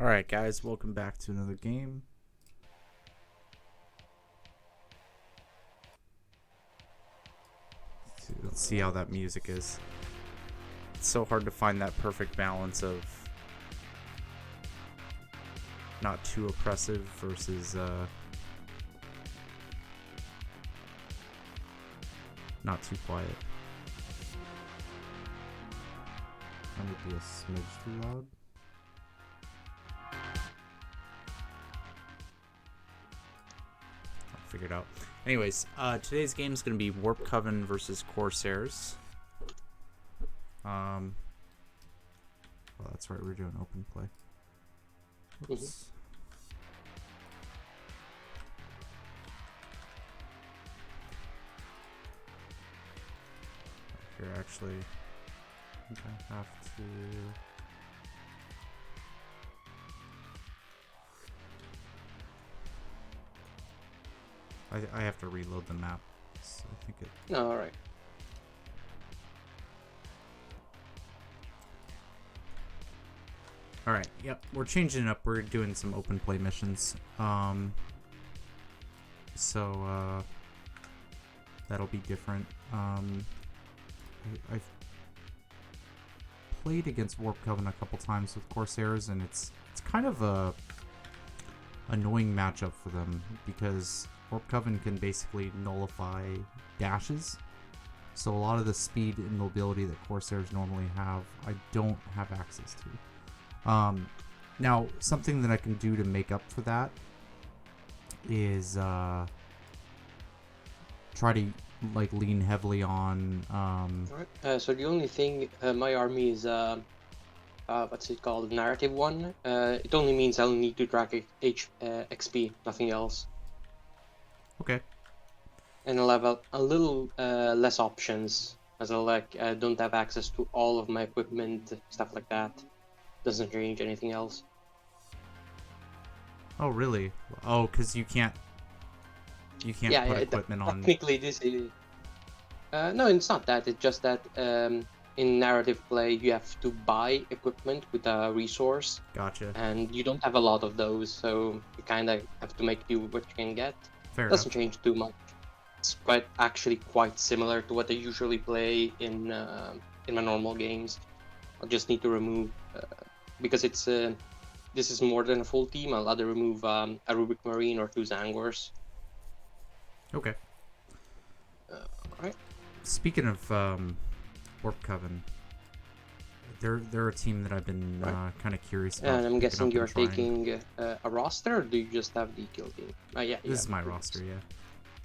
Alright guys, welcome back to another game. Let's see how that music is. It's so hard to find that perfect balance of not too oppressive versus not too quiet. That would be a smidge too loud. I'll figure it out. Anyways, today's game is going to be Warpcoven versus Corsairs. Oh, that's right, we're doing open play. Oops. Here, actually, I think I have to. I have to reload the map. So I think it. Oh, all right. All right. Yep, we're changing it up. We're doing some open play missions. So that'll be different. I've played against Warpcoven a couple times with Corsairs, and it's kind of a annoying matchup for them because Warpcoven can basically nullify dashes. So a lot of the speed and mobility that Corsairs normally have, I don't have access to. Now, something that I can do to make up for that is try to like lean heavily on. Alright. So the only thing my army is what's it called? Narrative one. It only means I'll need to drag XP, nothing else. Okay. And I'll have a little less options, as I don't have access to all of my equipment, stuff like that. Doesn't change anything else. Oh really? Oh, because you can't put equipment on. Technically, this is. No, it's not that. It's just that in narrative play, you have to buy equipment with a resource. Gotcha. And you don't have a lot of those, so you kind of have to make do with what you can get. Fair Doesn't enough. change too much. It's actually quite similar to what I usually play in my normal games. I'll just need to remove because it's this is more than a full team. I'll either remove a Rubric Marine or 2 Zangors. Okay. Alright. Speaking of Warpcoven, they're a team that I've been kind of curious about. And I'm guessing you're trying. taking a roster, or do you just have the kill team? Yeah. This is my roster, yeah.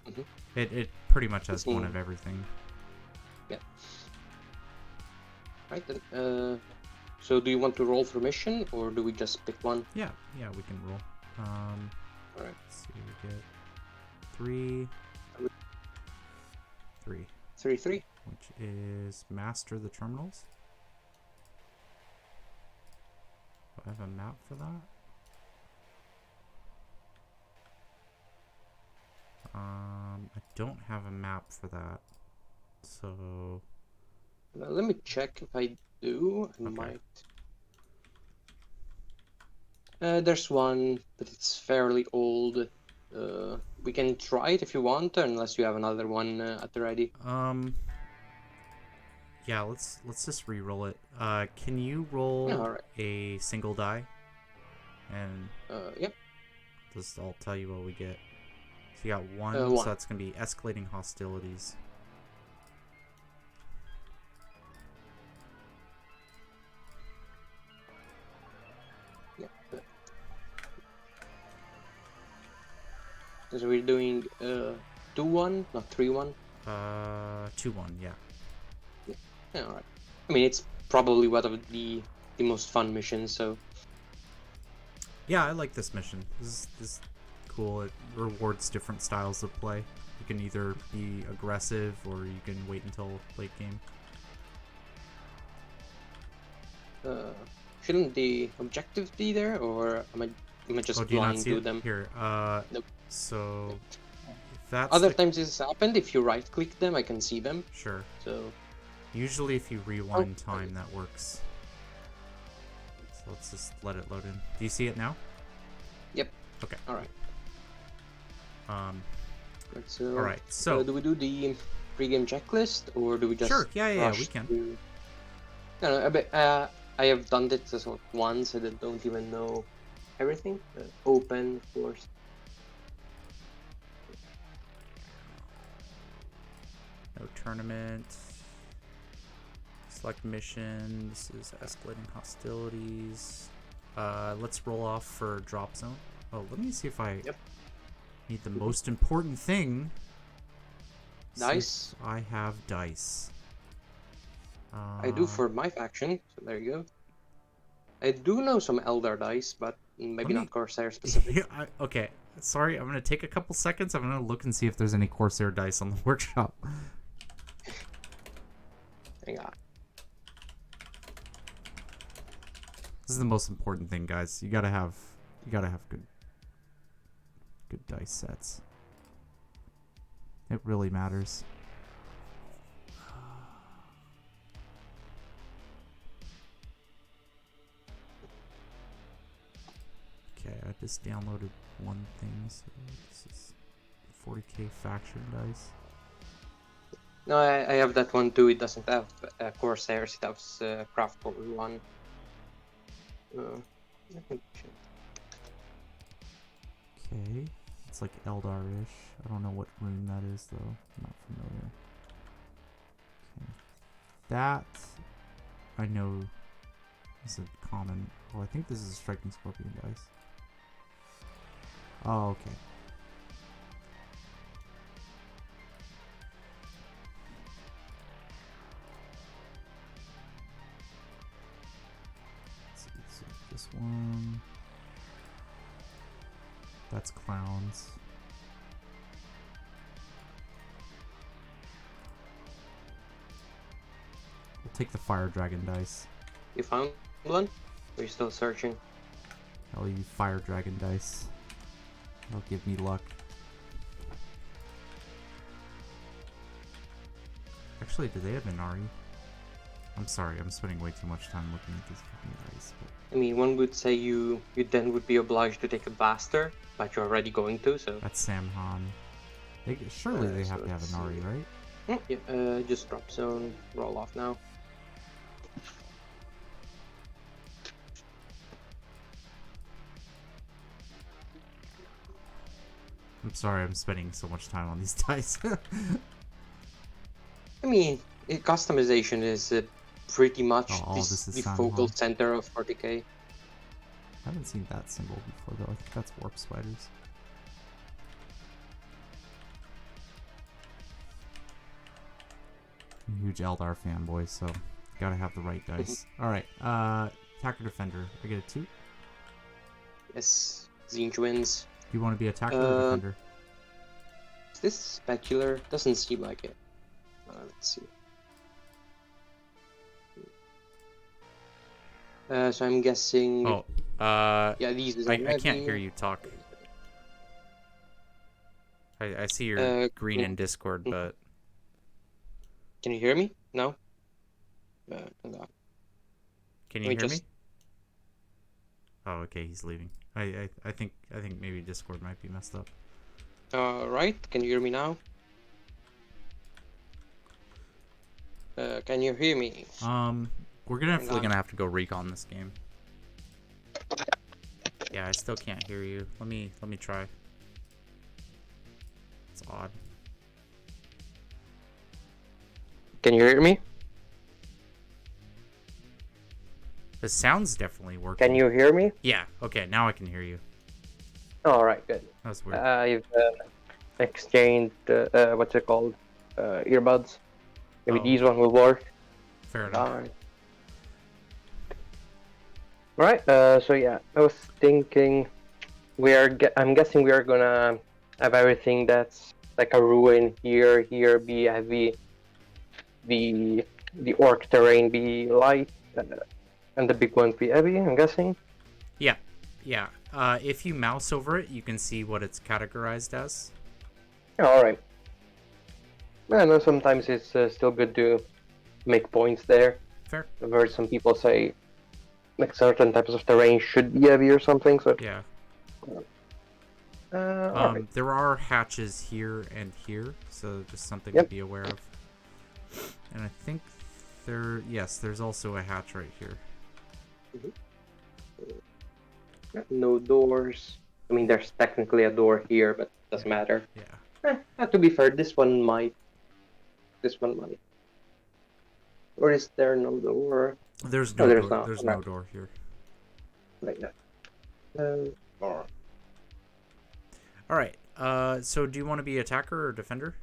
Mm-hmm. It pretty much has one of everything. Yeah. Right then. So do you want to roll for mission, or do we just pick one? Yeah, we can roll. Alright. Let's see, we get 3, 3/3. which is master the terminals. Do I have a map for that? I don't have a map for that, so Let me check if I do. I might. There's one, but it's fairly old. We can try it if you want, unless you have another one at the ready. yeah, let's just re-roll it. Can you roll a single die? And Yep. I'll tell you what we get. So you got one, one. so that's gonna be escalating hostilities. Yep. So we're doing 2-1, not 3-1. 2-1, yeah. Yeah, alright. I mean, it's probably one of the most fun missions, so. Yeah, I like this mission. This is cool. It rewards different styles of play. You can either be aggressive or you can wait until late game. Shouldn't the objectives be there, or am I just blind to them? Here, Nope. So if that's Other times this has happened. If you right-click them, I can see them. Sure. So Usually if you rewind time, that works. So let's just let it load in. Do you see it now? Yep. Okay. All right. Right, so, all right. So do we do the pre-game checklist, or do we just sure. Yeah. We rush can. through? No, I have done it just once, and I don't even know everything. Open, of course. No tournament. Select mission. This is escalating hostilities. Let's roll off for drop zone. Oh, let me see if I need the most important thing. Dice. I have dice. I do for my faction, so there you go. I do know some Eldar dice, but maybe not Corsair specific. Okay, sorry, I'm gonna take a couple seconds. I'm gonna look and see if there's any Corsair dice on the workshop. Hang on. This is the most important thing, guys. You gotta have good dice sets. It really matters. Okay, I just downloaded one thing, so this is 40k faction dice. No, I have that one too. It doesn't have Corsairs. It has Craft Power 1. Okay, it's like Eldar-ish. I don't know what rune that is, though. I'm not familiar. Okay. That, I know, is a common... Oh, I think this is a Striking Scorpion dice. Oh, okay. Let's see, this one... That's clowns. We'll take the fire dragon dice. You found one? Or are you still searching? I'll use fire dragon dice. That'll give me luck. Actually, do they have an Ari? I'm sorry, I'm spending way too much time looking at these fucking dice. But... I mean, one would say you then would be obliged to take a Bastard, but you're already going to, so... That's Samhan. Surely they have to have an Ari, right? Yeah, just drop zone, roll off now. I'm sorry, I'm spending so much time on these dice. I mean, customization is pretty much the focal center of 40k. I haven't seen that symbol before, though. I think that's Warp Spiders. I'm a huge Eldar fanboy, so gotta have the right dice. Alright, attacker defender. I get a 2? Yes, Zinj wins. Do you want to be attacker or defender? Is this specular? Doesn't seem like it. Let's see. So I'm guessing... Oh, yeah, these I can't hear you talk. I see your green in Discord, but... Can you hear me? No? No. Can you hear me? Oh, okay, he's leaving. I think maybe Discord might be messed up. Right, can you hear me now? Can you hear me? We're definitely gonna have to go recon this game. Yeah, I still can't hear you. Let me try. It's odd. Can you hear me? The sound's definitely working. Can you hear me? Yeah. Okay, now I can hear you. All right, good. That's weird. I've exchanged what's it called? Earbuds. Maybe these one will work. Fair enough. Right. So yeah, I was thinking I'm guessing we are gonna have everything that's like a ruin here be heavy, the orc terrain be light, and the big one be heavy. I'm guessing. Yeah. If you mouse over it, you can see what it's categorized as. Yeah, all right. I know sometimes it's still good to make points there. Fair. I've heard some people say like certain types of terrain should be heavy or something. So Yeah. alright. There are hatches here and here, so just something Yep. to be aware of. And I think there's also a hatch right here. No doors. I mean, there's technically a door here, but it doesn't matter. Yeah. To be fair, this one might. This one might. Or is there no door? There's No, no there's door. not. There's Okay. no door here. Like that. Alright. All right. So do you want to be attacker or defender?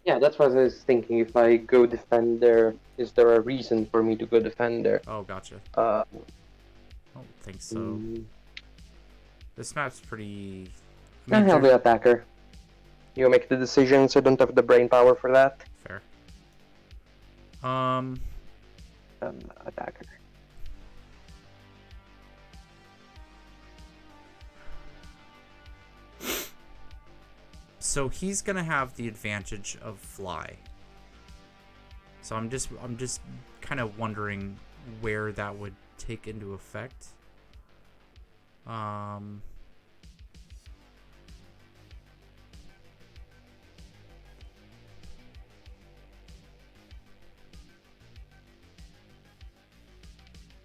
Yeah, that's what I was thinking. If I go defender, is there a reason for me to go defender? Oh, gotcha. Uh, I don't think so. mm, This map's pretty. I'll be attacker. You make the decisions. I don't have the brain power for that. Fair. Attacker. So he's gonna have the advantage of fly. So I'm just kind of wondering where that would take into effect.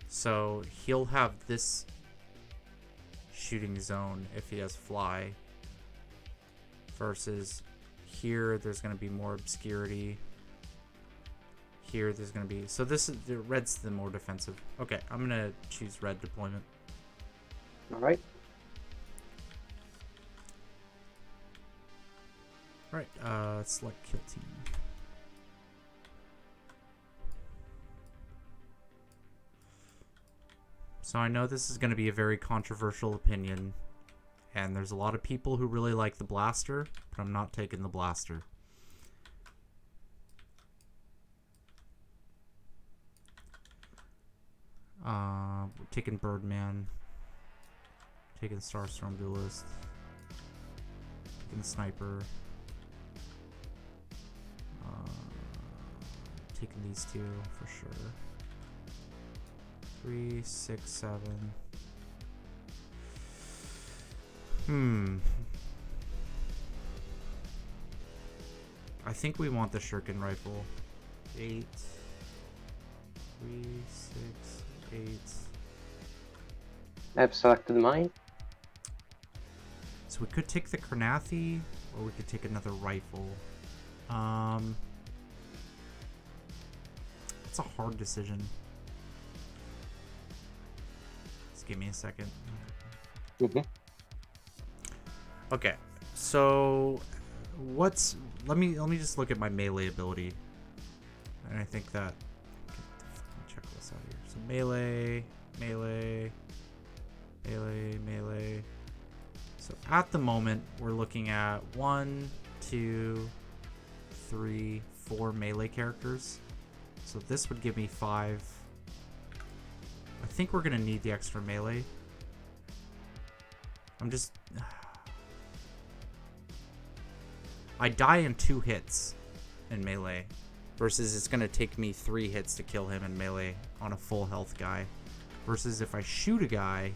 So he'll have this shooting zone if he has fly. Versus here, there's going to be more obscurity. Here, there's going to be... So this is... The red's the more defensive. Okay, I'm going to choose red deployment. Alright. Alright, select kill team. So I know this is going to be a very controversial opinion. And there's a lot of people who really like the blaster, but I'm not taking the blaster. Taking Birdman. Taking Starstorm Duelist. Taking Sniper. Taking these two for sure. 3, 6, 7. I think we want the Shuriken rifle. 8, 3, 6, 8. I've selected mine. So we could take the Karnathi, or we could take another rifle. It's a hard decision. Just give me a second. Okay, so let me just look at my melee ability, and I think that check this out here. So melee. So at the moment we're looking at 1, 2, 3, 4 melee characters. So this would give me 5. I think we're gonna need the extra melee. I die in 2 hits in melee, versus it's going to take me 3 hits to kill him in melee on a full health guy. Versus if I shoot a guy,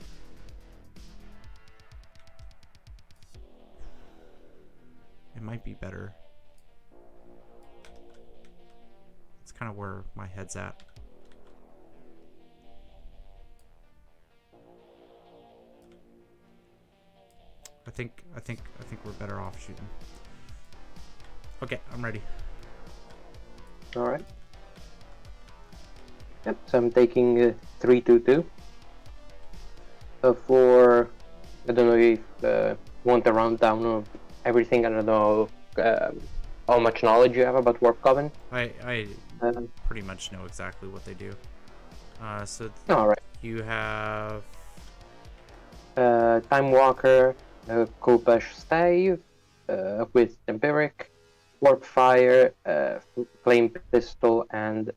it might be better. It's kind of where my head's at. I think we're better off shooting. Okay, I'm ready. Alright. Yep, so I'm taking 3-2-2. So for... I don't know if you want a rundown of everything. I don't know how much knowledge you have about Warpcoven. I pretty much know exactly what they do. So Alright. you have... Time Walker, Kopesh Stave, with Empiric, Warp Fire, Flame Pistol, and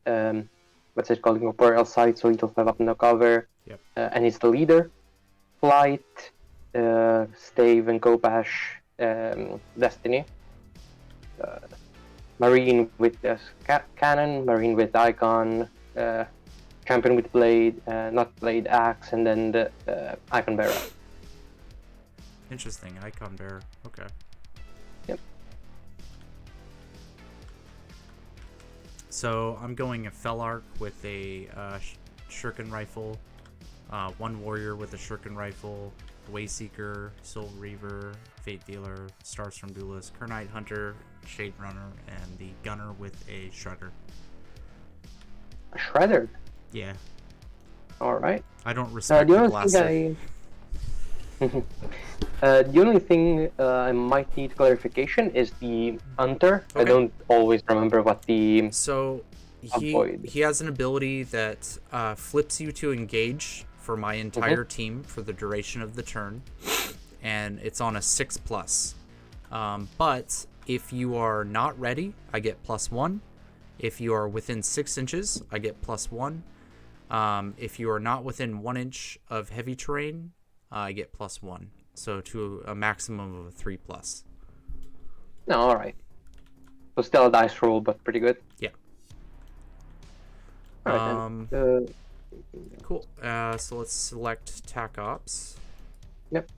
what's it called? Corporeal Sight, so he'll have up no cover. Yep. And he's the leader. Flight, Stave and Kopesh, Destiny. Marine with Cannon, Marine with Icon, champion with blade, not blade, axe, and then the icon bearer. Interesting. Icon bearer. Okay. Yep. So I'm going a Felarch with a shuriken rifle, one warrior with a shuriken rifle, Wayseeker, Soul Reaver, Fate Dealer, Starstorm Duelist, Kernite Hunter, Shade Runner, and the gunner with a Shredder. A shredder. Yeah. All right. I don't respect The the only blaster. thing the only thing I might need clarification is the hunter. I Okay. don't always remember what the So avoid. he has an ability that flips you to engage for my entire team for the duration of the turn, and it's on a 6+. But if you are not ready, I get +1. If you are within 6 inches, I get +1. If you are not within 1 inch of heavy terrain, I get +1. So to a maximum of a 3+. No, all right. So still a dice roll, but pretty good. Yeah. All right, then. Cool. So let's select TAC Ops. Yep.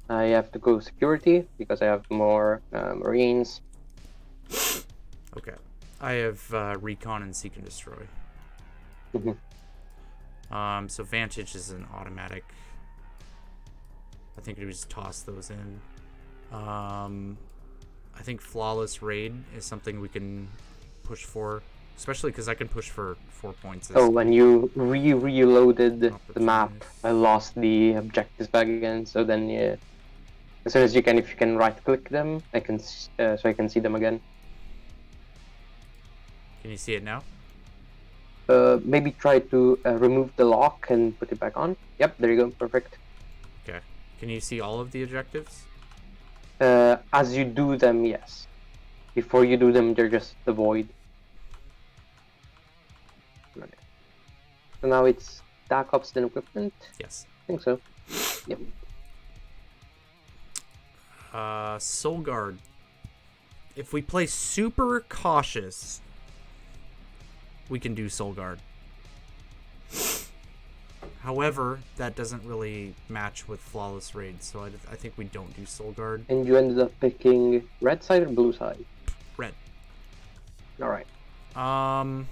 I have to go security because I have more marines. Okay. I have Recon and Seek and Destroy. So Vantage is an automatic. I think we just toss those in. I think Flawless Raid is something we can push for, especially because I can push for 4 points. Oh, when you reloaded the map, I lost the objectives back again. So then, yeah, as soon as you can, if you can right-click them, I can so I can see them again. Can you see it now? Maybe try to remove the lock and put it back on. Yep, there you go, perfect. Okay. Can you see all of the objectives? As you do them, yes. Before you do them, they're just the void. Okay. So now it's TAC Ops and equipment. Yes. I think so. Yep. Soul Guard. If we play super cautious, we can do Soul Guard. However, that doesn't really match with Flawless Raid, so I think we don't do Soul Guard. And you ended up picking red side or blue side? Red. Alright. I'm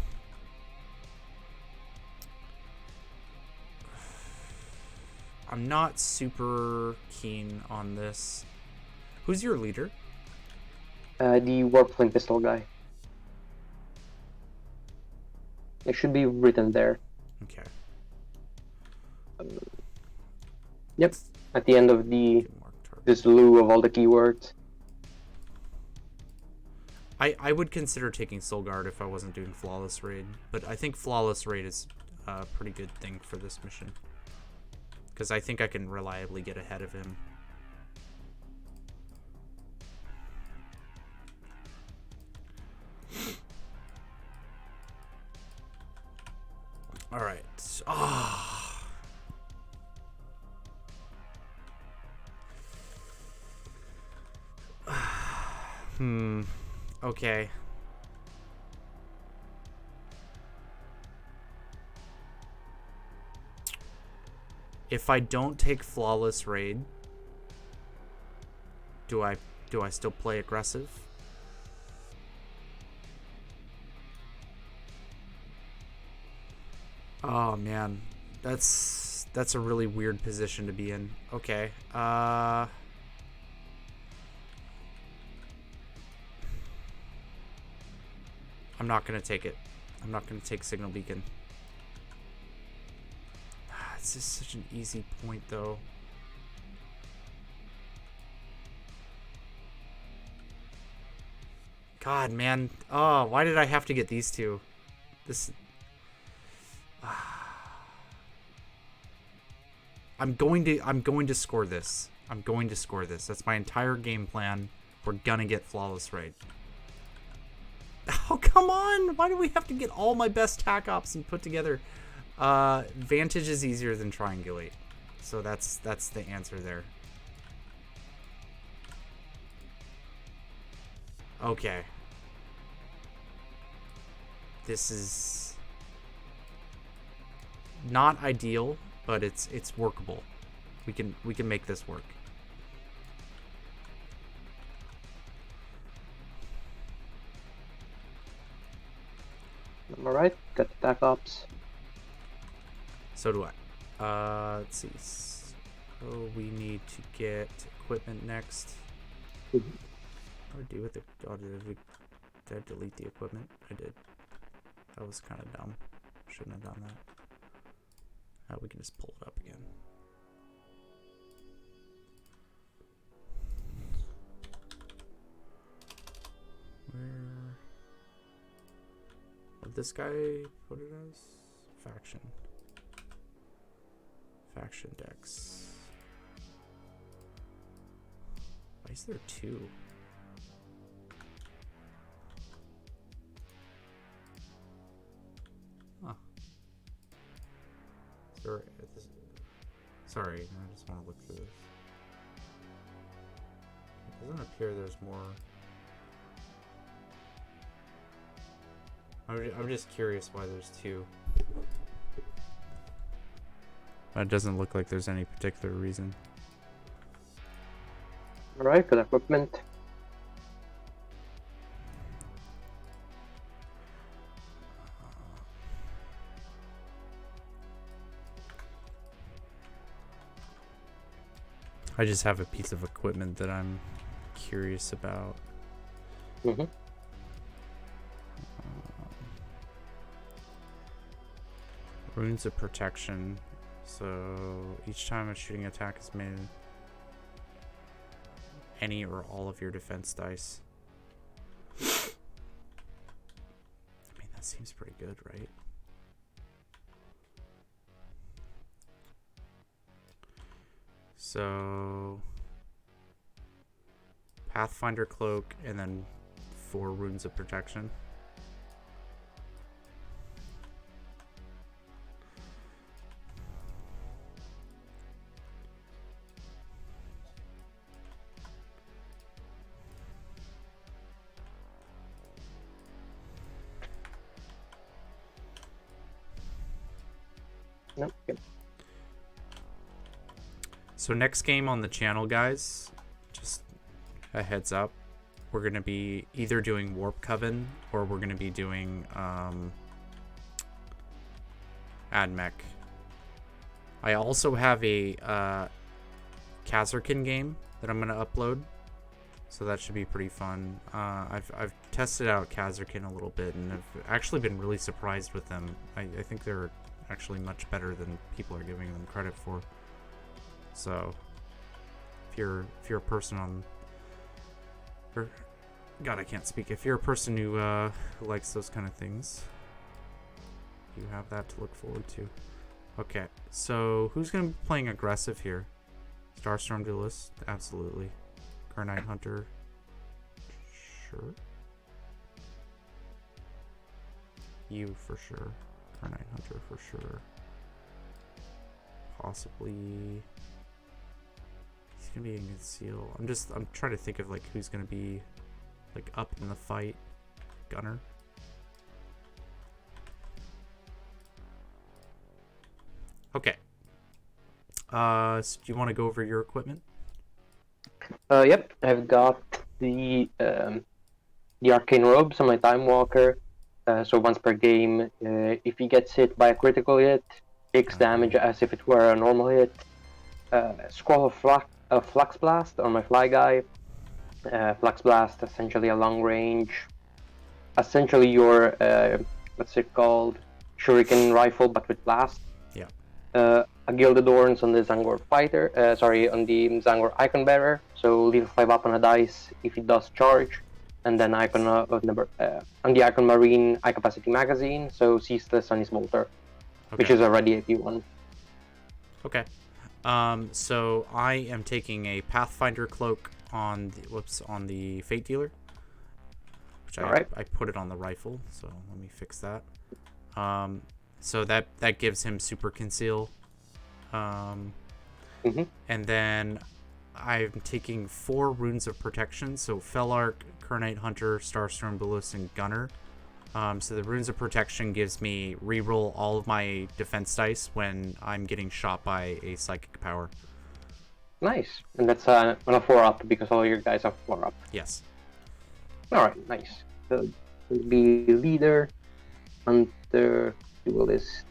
not super keen on this. Who's your leader? The Warp Flame Pistol guy. It should be written there. Okay. Yep. At the end of this slew of all the keywords. I would consider taking Soul Guard if I wasn't doing Flawless Raid, but I think Flawless Raid is a pretty good thing for this mission. Because I think I can reliably get ahead of him. Alright. Okay. If I don't take Flawless Raid, do I still play aggressive? Oh man, that's a really weird position to be in. Okay. I'm not gonna take it. I'm not gonna take Signal Beacon. It's just such an easy point, though. God, man. Oh, why did I have to get these two? This. I'm going to score this. I'm going to score this. That's my entire game plan. We're gonna get Flawless Raid. Oh, come on! Why do we have to get all my best TAC Ops and put together? Vantage is easier than Triangulate. So that's the answer there. Okay. This is... not ideal, but it's workable. We can make this work. Alright, got attack ops. So do I. Let's see. So we need to get equipment next. What do I do with it? Oh, did I delete the equipment? I did. That was kind of dumb. Shouldn't have done that. We can just pull it up again. Where? What did this guy put it as? Faction. Faction decks. Why is there two? Huh. Sorry, I just want to look through this. It doesn't appear there's more. I'm just curious why there's two. It doesn't look like there's any particular reason. Alright, good equipment. I just have a piece of equipment that I'm curious about. Mm-hmm. Runes of protection. So each time a shooting attack is made, any or all of your defense dice. I mean, that seems pretty good, right? So Pathfinder Cloak and then 4 runes of protection. Nope. So next game on the channel, guys, just a heads up, we're going to be either doing Warpcoven or we're going to be doing AdMech. I also have a Kazarkin game that I'm going to upload, so that should be pretty fun. I've tested out Kazarkin a little bit, and I've actually been really surprised with them. I think they're actually much better than people are giving them credit for. So if you're a person on, or God, I can't speak. If you're a person who likes those kind of things, you have that to look forward to. Okay, so who's gonna be playing aggressive here? Starstorm Duelist, absolutely. Carnite Hunter, sure. You for sure. Carnite Hunter for sure. Possibly. He's gonna be in Conceal. I'm trying to think of like who's gonna be like up in the fight. Gunner. Okay. So do you want to go over your equipment? Yep, I've got the arcane robes on my Time Walker. So once per game, if he gets hit by a critical hit, takes damage as if it were a normal hit. Scroll of Flux Blast on my Fly Guy. Flux Blast, essentially a long range. Essentially your, what's it called? Shuriken rifle, but with blast. Yeah. A Gilded Horns on the Zangor Fighter, on the Zangor Icon Bearer. So leave a 5 up on a dice if it does charge. And then icon on the Icon Marine High Capacity Magazine, so ceaseless on his bolter, which is already a P1. Okay. So I am taking a Pathfinder Cloak on the Fate Dealer, which I put it on the rifle, so let me fix that. So that gives him Super Conceal. And then I'm taking 4 runes of protection, so Felark, Carnite Hunter, Starstorm Duelist, and Gunner. So the Runes of Protection gives me reroll all of my defense dice when I'm getting shot by a psychic power. Nice. And that's on a 4-up because all your guys are 4-up. Yes. Alright, nice. So it'll be leader, hunter, duelist,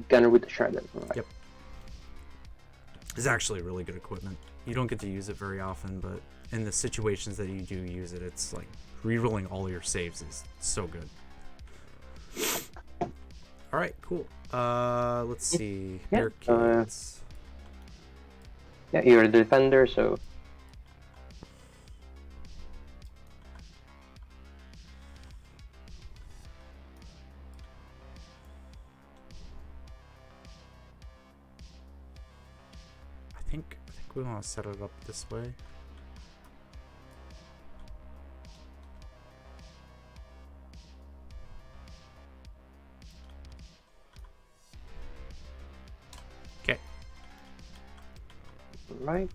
gunner with the shredder. Alright. Yep. It's actually really good equipment. You don't get to use it very often, but in the situations that you do use it, it's like rerolling all your saves is so good. All right, cool. Let's see. Yeah, Barricades. Yeah, you're a defender, so I think we want to set it up this way. Okay. right.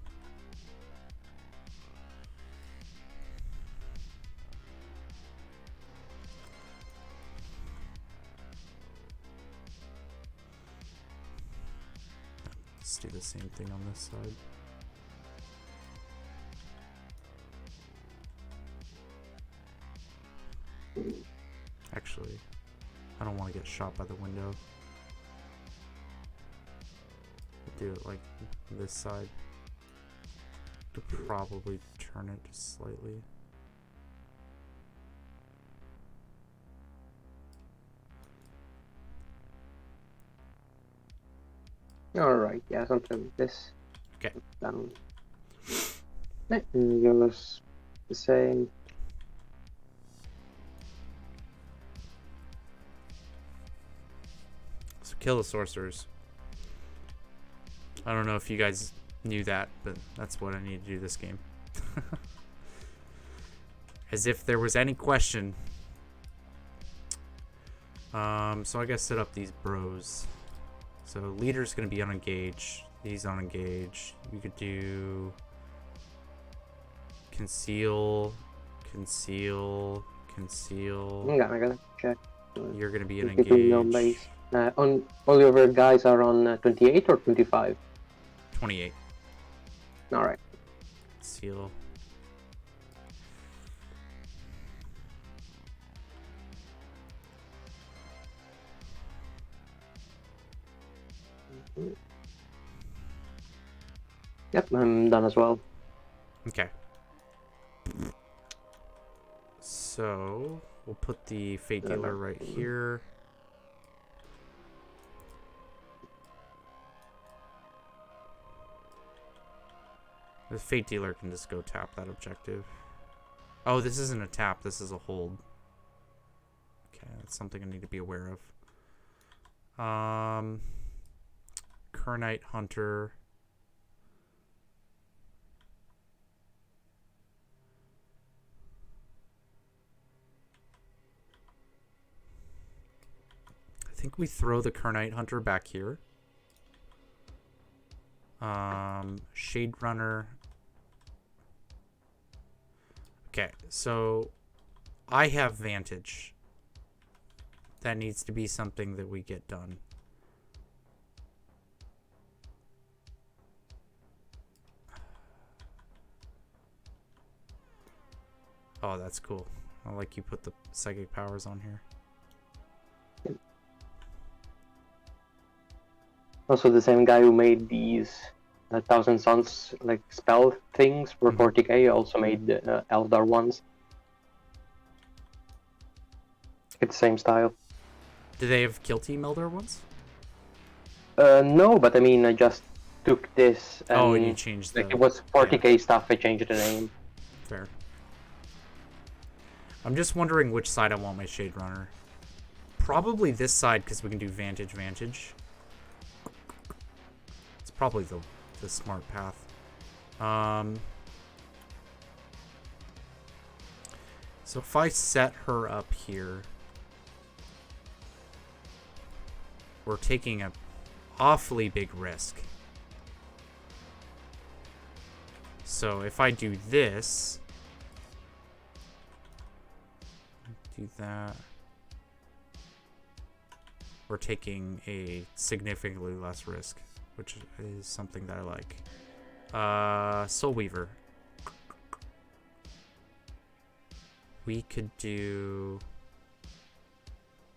Let's do the same thing on this side. Actually, I don't want to get shot by the window. Do it like this side. To probably turn it just slightly. Alright, yeah, something like this. Okay. Down. And yours the same. So kill the sorcerers. I don't know if you guys knew that, but that's what I need to do this game. As if there was any question. So I gotta set up these bros. So leader's gonna be unengaged. These unengaged. You could do conceal, conceal, conceal. I gotta check. You're gonna be You can do no base. unengaged. On all your guys are on 28 or 25. 28. Alright. Seal. Yep, I'm done as well. Okay. So we'll put the Fate Dealer right here. The Fate Dealer can just go tap that objective. Oh, this isn't a tap, this is a hold. Okay, that's something I need to be aware of. Kernite Hunter. I think we throw the Kernite Hunter back here. Shade Runner. Okay, so I have Vantage. That needs to be something that we get done. Oh, that's cool. I like you put the psychic powers on here. Also, the same guy who made these Thousand Suns like spell things for 40k also made the Eldar ones. It's the same style. Do they have Kill Team Eldar ones? No, but I mean, I just took this. And, Oh, and you changed the... like it was 40k stuff. I changed the name. Fair. I'm just wondering which side I want my Shade Runner. Probably this side because we can do Vantage. It's probably the smart path. So if I set her up here, we're taking a awfully big risk. So if I do this, do that, we're taking a significantly less risk, which is something that I like. Soul Weaver. We could do...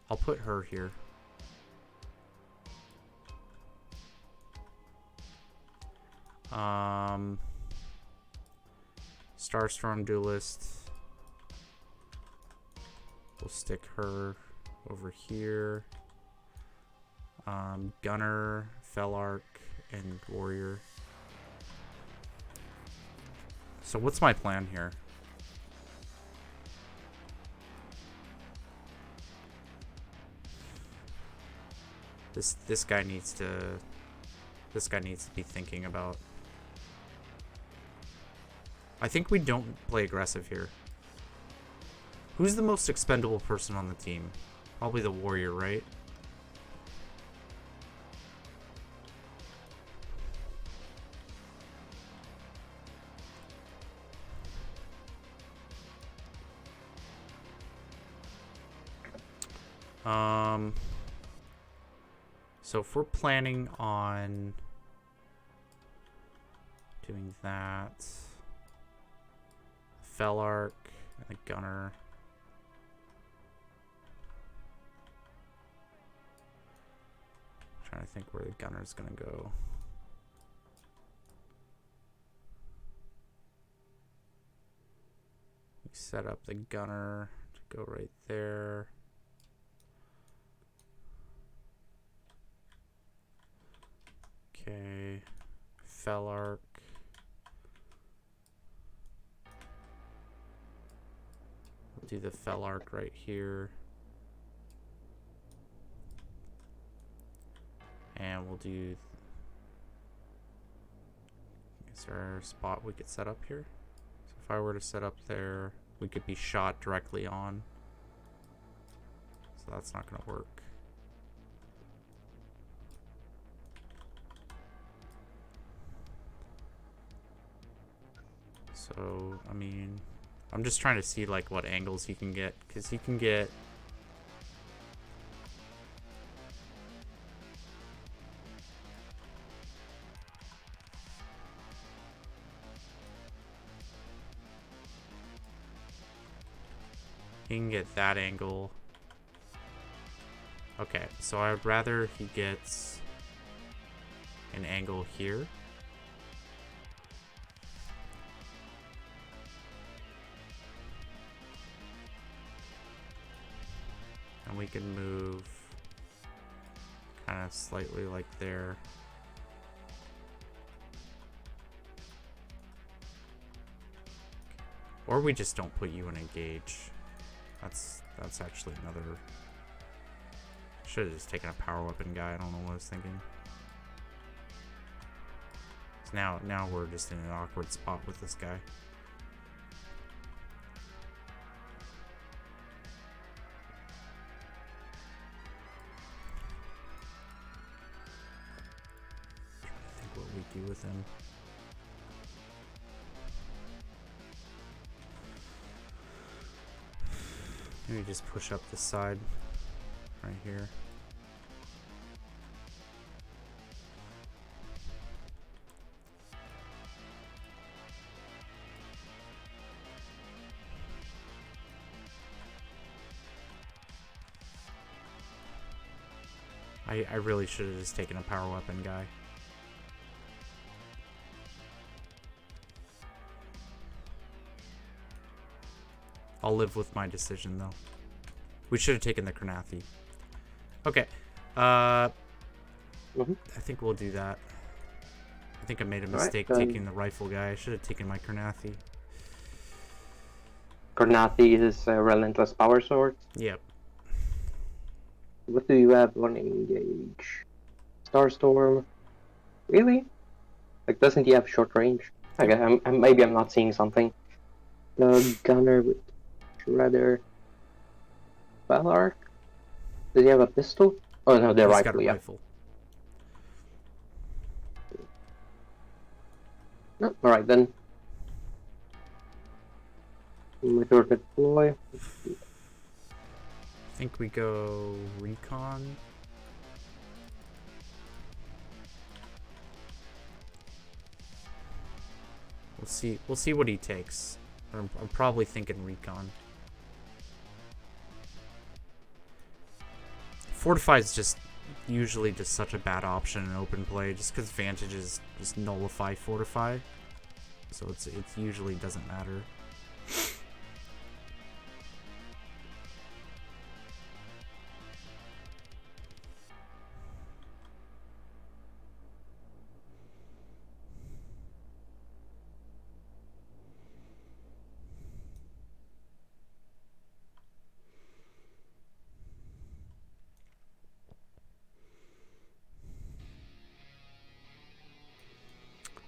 I'll put her here. Starstorm Duelist. We'll stick her over here. Gunner, Felark, and Warrior. So what's my plan here? This guy needs to be thinking about. I think we don't play aggressive here. Who's the most expendable person on the team? Probably the Warrior, right? So if we're planning on doing that, Felark and the Gunner. Trying to think where the Gunner's gonna go. We set up the Gunner to go right there. Okay, Felark. We'll do the Felark right here. And we'll do... Is there a spot we could set up here? So if I were to set up there, we could be shot directly on. So that's not going to work. So, I mean, I'm just trying to see like what angles he can get, because he can get... He can get that angle. Okay, so I would rather he gets an angle here. And we can move kind of slightly like there. Or we just don't put you in engage. That's actually another... Should have just taken a power weapon guy. I don't know what I was thinking. So now we're just in an awkward spot with this guy. Trying to think what we do with him. Maybe just push up this side right here. I really should have just taken a power weapon guy. I'll live with my decision, though. We should have taken the Karnathi. Okay. I think we'll do that. I think I made a mistake taking the rifle guy. I should have taken my Karnathi. Karnathi is a relentless power sword. Yep. What do you have on engage? Starstorm. Really? Like, doesn't he have short range? I guess maybe I'm not seeing something. The Gunner with Shredder. Felark? Does he have a pistol? Oh no, they're rifle, got a rifle. No, alright then. Meteor deploy. I think we go recon. We'll see what he takes. I'm probably thinking recon. Fortify is just usually just such a bad option in open play, just because Vantages just nullify Fortify. So it usually doesn't matter.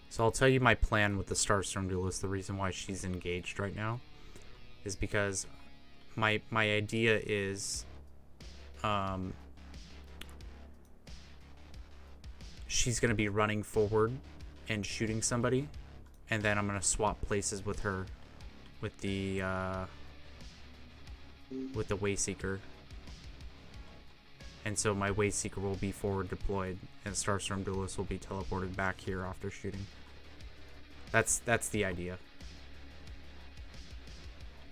So I'll tell you my plan with the Starstorm Duelist. The reason why she's engaged right now is because my idea is she's going to be running forward and shooting somebody, and then I'm going to swap places with her with the Wayseeker. And so my Wayseeker will be forward deployed, and Starstorm Duelist will be teleported back here after shooting. That's the idea.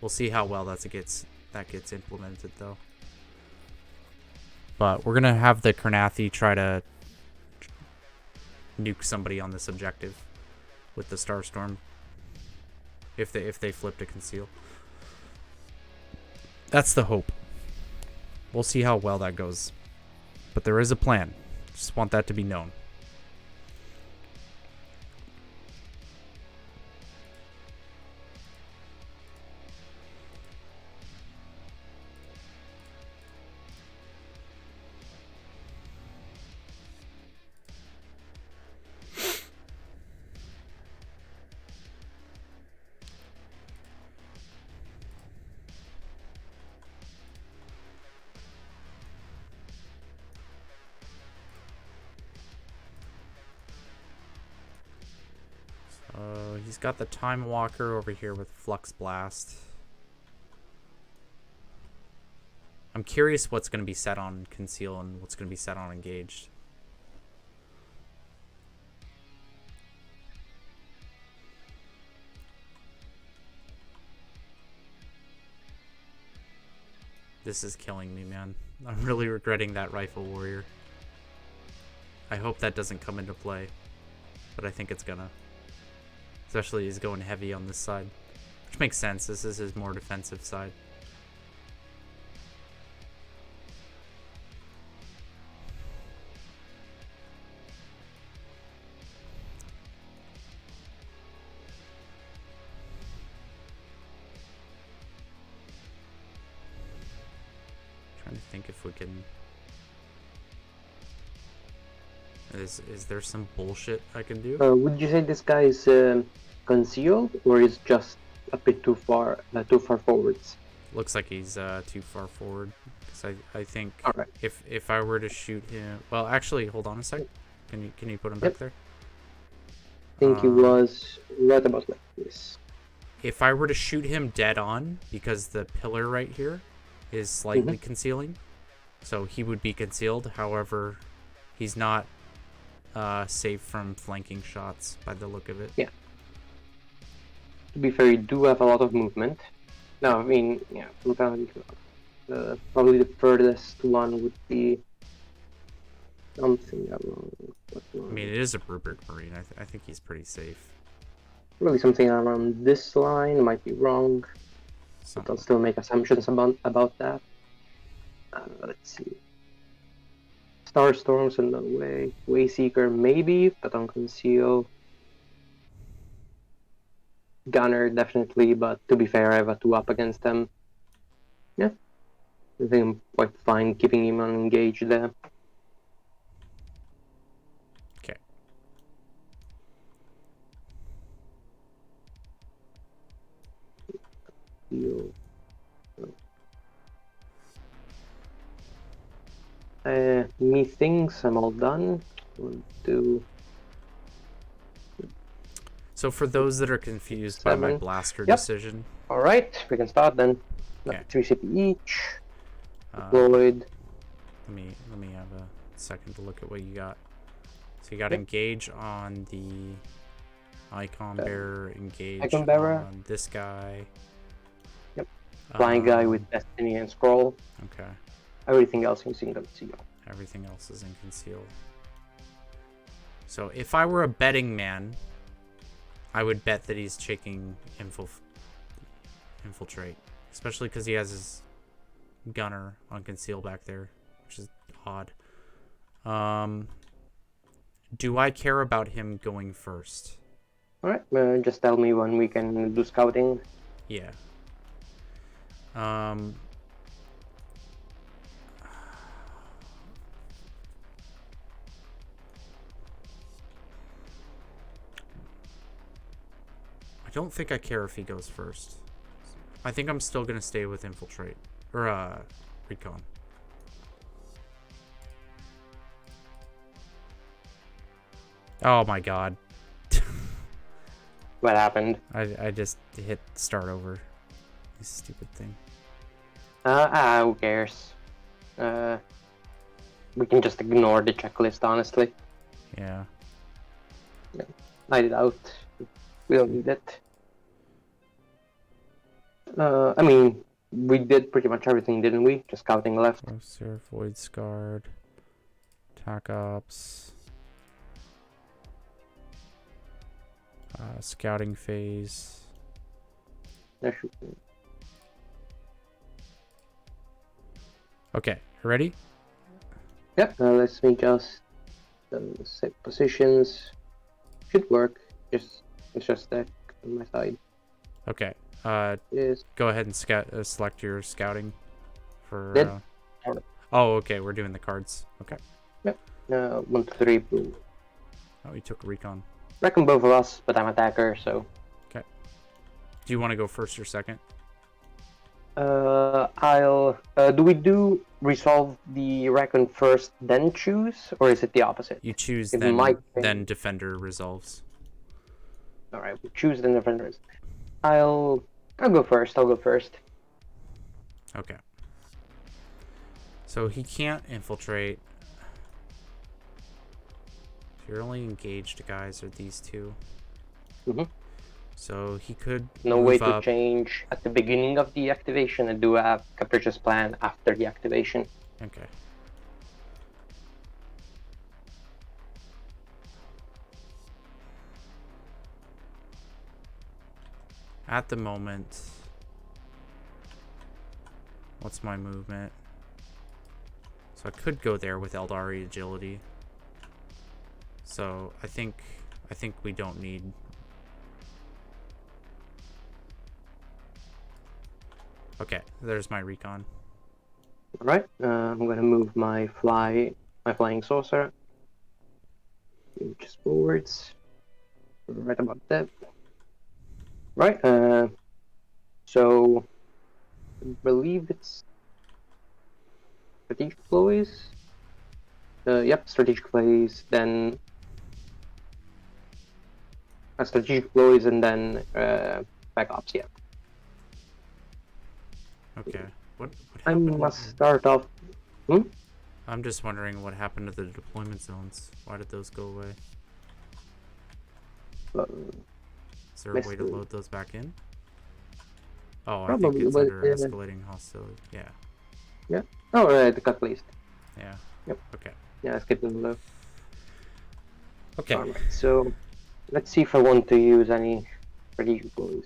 We'll see how well that gets implemented, though. But we're gonna have the Karnathi try to nuke somebody on this objective with the Starstorm. If they flip to conceal, that's the hope. We'll see how well that goes. But there is a plan. Just want that to be known. He's got the Time Walker over here with Flux Blast. I'm curious what's going to be set on Conceal and what's going to be set on Engaged. This is killing me, man. I'm really regretting that Rifle Warrior. I hope that doesn't come into play, but I think it's gonna. Especially he's going heavy on this side, which makes sense. This is his more defensive side. Trying to think if we can. Is there some bullshit I can do? Would you say this guy is concealed, or is just a bit too far forwards? Looks like he's too far forward. Because I think Alright. if I were to shoot him, well, actually, hold on a sec. Can you put him back there? I think he was right about like this. If I were to shoot him dead on, because the pillar right here is slightly concealing, so he would be concealed. However, he's not safe from flanking shots by the look of it. Yeah. To be fair, you do have a lot of movement. No, I mean, yeah, probably the furthest one would be something around. I mean, it is a Rupert Marine. I think he's pretty safe. Really, something around this line. Might be wrong. But I'll still make assumptions about that. Let's see. Starstorm's in the way. Wayseeker maybe, but on Conceal. Gunner definitely, but to be fair, I have a 2-up against them. Yeah. I think I'm quite fine keeping him engaged there. Okay. Methinks I'm all done. We'll do. So for those that are confused by my blaster decision, Alright, we can start then. Okay. 3 CP each. Deployed. let me have a second to look at what you got. So you got engage on the Icon bearer engage Icon bearer. on this guy. Yep. Flying guy with Um, Destiny and Scroll. Okay. Everything else you can see. Everything else is in conceal. So if I were a betting man, I would bet that he's checking infiltrate, especially because he has his gunner on conceal back there, which is odd. Do I care about him going first? Alright, just tell me when we can do scouting. Yeah. I don't think I care if he goes first. I think I'm still gonna stay with infiltrate or recon. Oh my god. What happened? I just hit start over. This stupid thing. Who cares? We can just ignore the checklist, honestly. Yeah. Light it out. We don't need it. I mean, we did pretty much everything, didn't we? Just scouting left. Corsair, Voidscarred, attack ops, scouting phase. Okay, ready? Yep. Let me just set positions. Should work. It's just that on my side. Okay. Yes. Go ahead and select your scouting for. Did. Oh, okay. We're doing the cards. Okay. Yep. 1, 2, 3, blue. Oh, you took a recon. Reckon both of us, but I'm attacker, so. Okay. Do you want to go first or second? I'll. Do we do resolve the reckon first, then choose, or is it the opposite? You choose, It then might be. then defender resolves. All right, we choose the defenders. I'll go first. I'll go first. Okay. So he can't infiltrate. Your only engaged guys are these two. Mhm. So he could No move way to up. change at the beginning of the activation and do a capricious plan after the activation. Okay. At the moment, what's my movement? So I could go there with aldarie agility. So I think we don't need. Okay, there's my recon. All right, I'm gonna move my flying saucer just forwards, right about that. Right, so I believe it's strategic plays. Yep, strategic plays, then strategic plays, and then backups. Yeah. Okay. What I happened? must start off. I'm just wondering what happened to the deployment zones. Why did those go away? Is there a way to load those back in? Oh, I think it's under escalating hostility. Yeah. Yeah. Oh, right, the cut list. Yeah. Yep. Okay. Yeah, skip them below. Okay. Alright, so let's see if I want to use any strategic plays.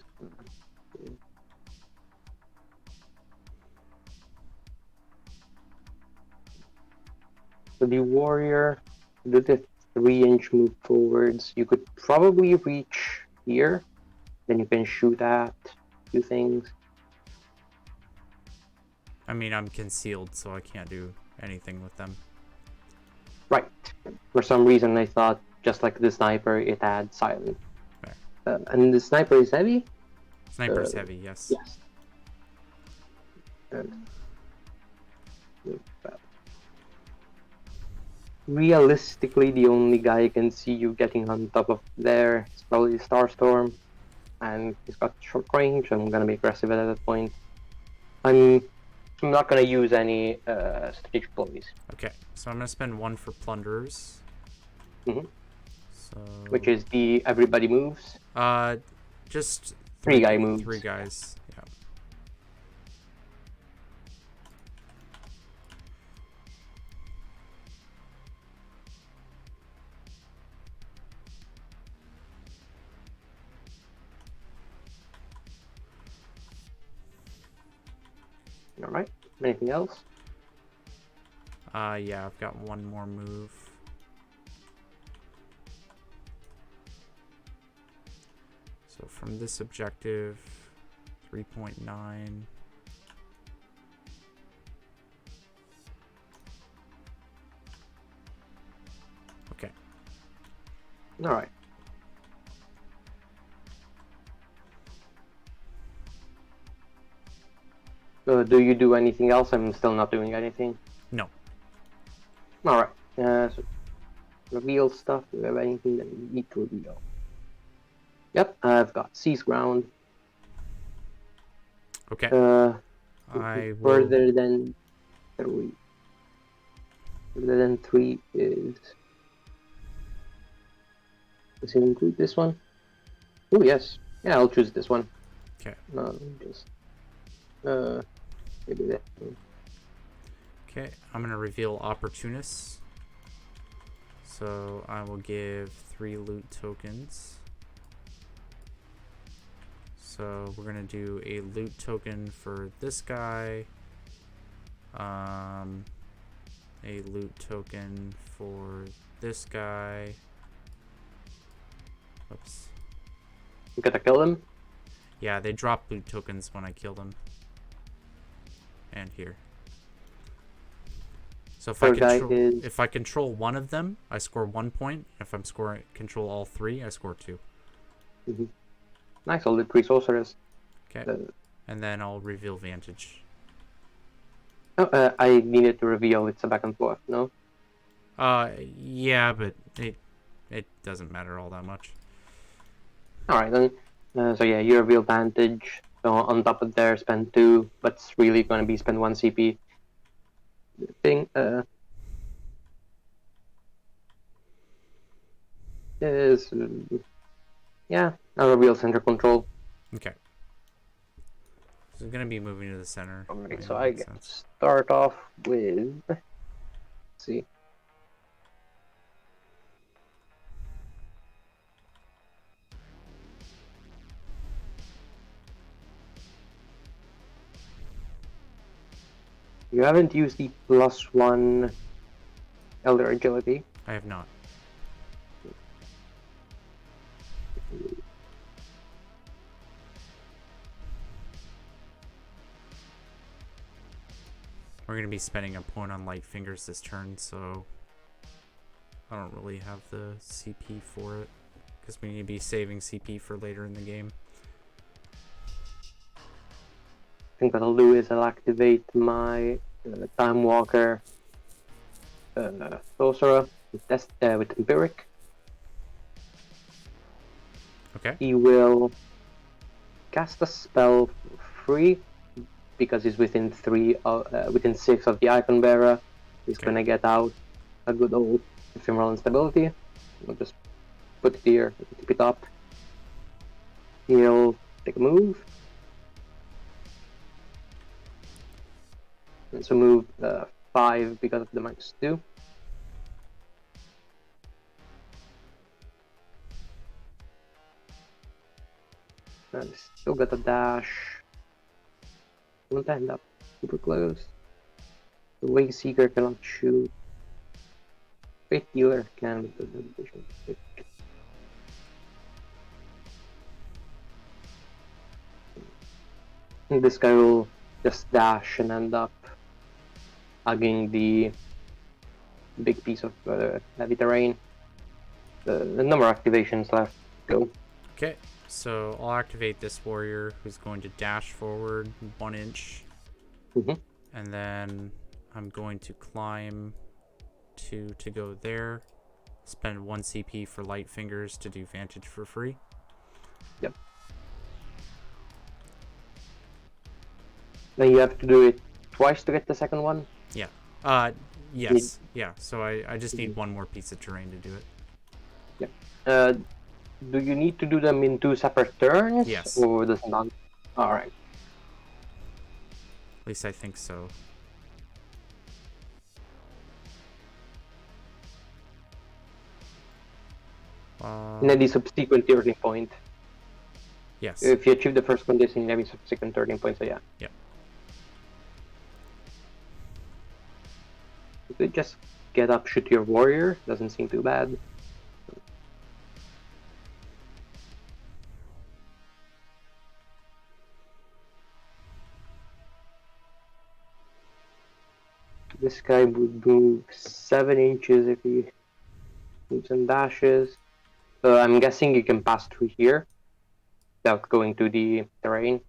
So the warrior, do the 3-inch move forwards. You could probably reach here, then you can shoot at a few things. I mean, I'm concealed, so I can't do anything with them. Right. For some reason, I thought just like the sniper, it had silent. Right. And the sniper is heavy. Sniper's heavy, yes. Yes. And realistically, the only guy I can see you getting on top of there is probably Starstorm, and he's got short range. I'm gonna be aggressive at that point. I'm not gonna use any strategic plays. Okay, so I'm gonna spend 1 for plunderers. Mhm. So. which is the everybody moves. Just Three guy moves. 3 guys. Yeah. All right. Anything else? Yeah, I've got one more move. So from this objective, 3.9. Okay. All right. Do you do anything else? I'm still not doing anything. No. All right. So reveal stuff. Do we have anything that we need to reveal? Yep, I've got seize ground. Okay. I will. Further than 3. Further than 3 is. Does it include this one? Oh yes. Yeah, I'll choose this one. Okay. No, just. Maybe that. Okay, I'm gonna reveal opportunists. So I will give 3 loot tokens. So we're gonna do a loot token for this guy. A loot token for this guy. Oops. You gotta kill them. Yeah, they drop loot tokens when I kill them. And here. So if if I control one of them, I score 1 point. If I'm control all 3, I score 2. Mm-hmm. Nice, I'll do 3 sorcerers. Okay. And then I'll reveal Vantage. Oh, I needed to reveal it's a back and forth, no? Yeah, but it doesn't matter all that much. Alright then. So yeah, you reveal Vantage. So on top of there, spend 2, but it's really gonna be spend 1 CP. The thing is yeah, I'll reveal center control. Okay. So it's gonna be moving to the center. Alright, so I get to start off with, let's see. You haven't used the +1 Elder Agility. I have not. We're going to be spending a point on Light Fingers this turn, so I don't really have the CP for it, because we need to be saving CP for later in the game. I think what I'll do is I'll activate my Time Walker Sorcerer with Empiric. Okay. He will cast a spell for free because he's within 6 of the Icon Bearer. He's gonna get out a good old Ephemeral Instability. We'll just put it here, keep it up. He'll take a move. And so move 5 because of the -2. And still got a dash. Won't end up super close. The Way Seeker cannot shoot. Fate Dealer can with the vision. This guy will just dash and end up hugging the big piece of heavy terrain. The number of activations left. Go. Okay, so I'll activate this warrior who's going to dash forward 1 inch. And then I'm going to climb 2 to go there. Spend 1 CP for Light Fingers to do Vantage for free. Yep. Then you have to do it twice to get the second one? Yeah. Yes. Yeah, so I just need 1 more piece of terrain to do it. Yep. Uh, do you need to do them in 2 separate turns? Yes. Or does it not? Alright. At least I think so. In any subsequent turning point. Yes. If you achieve the first condition in every subsequent turning point, so yeah. Yep. You could just get up, shoot your warrior. Doesn't seem too bad. This guy would move 7 inches if he moves and dashes. I'm guessing you can pass through here without going to the terrain.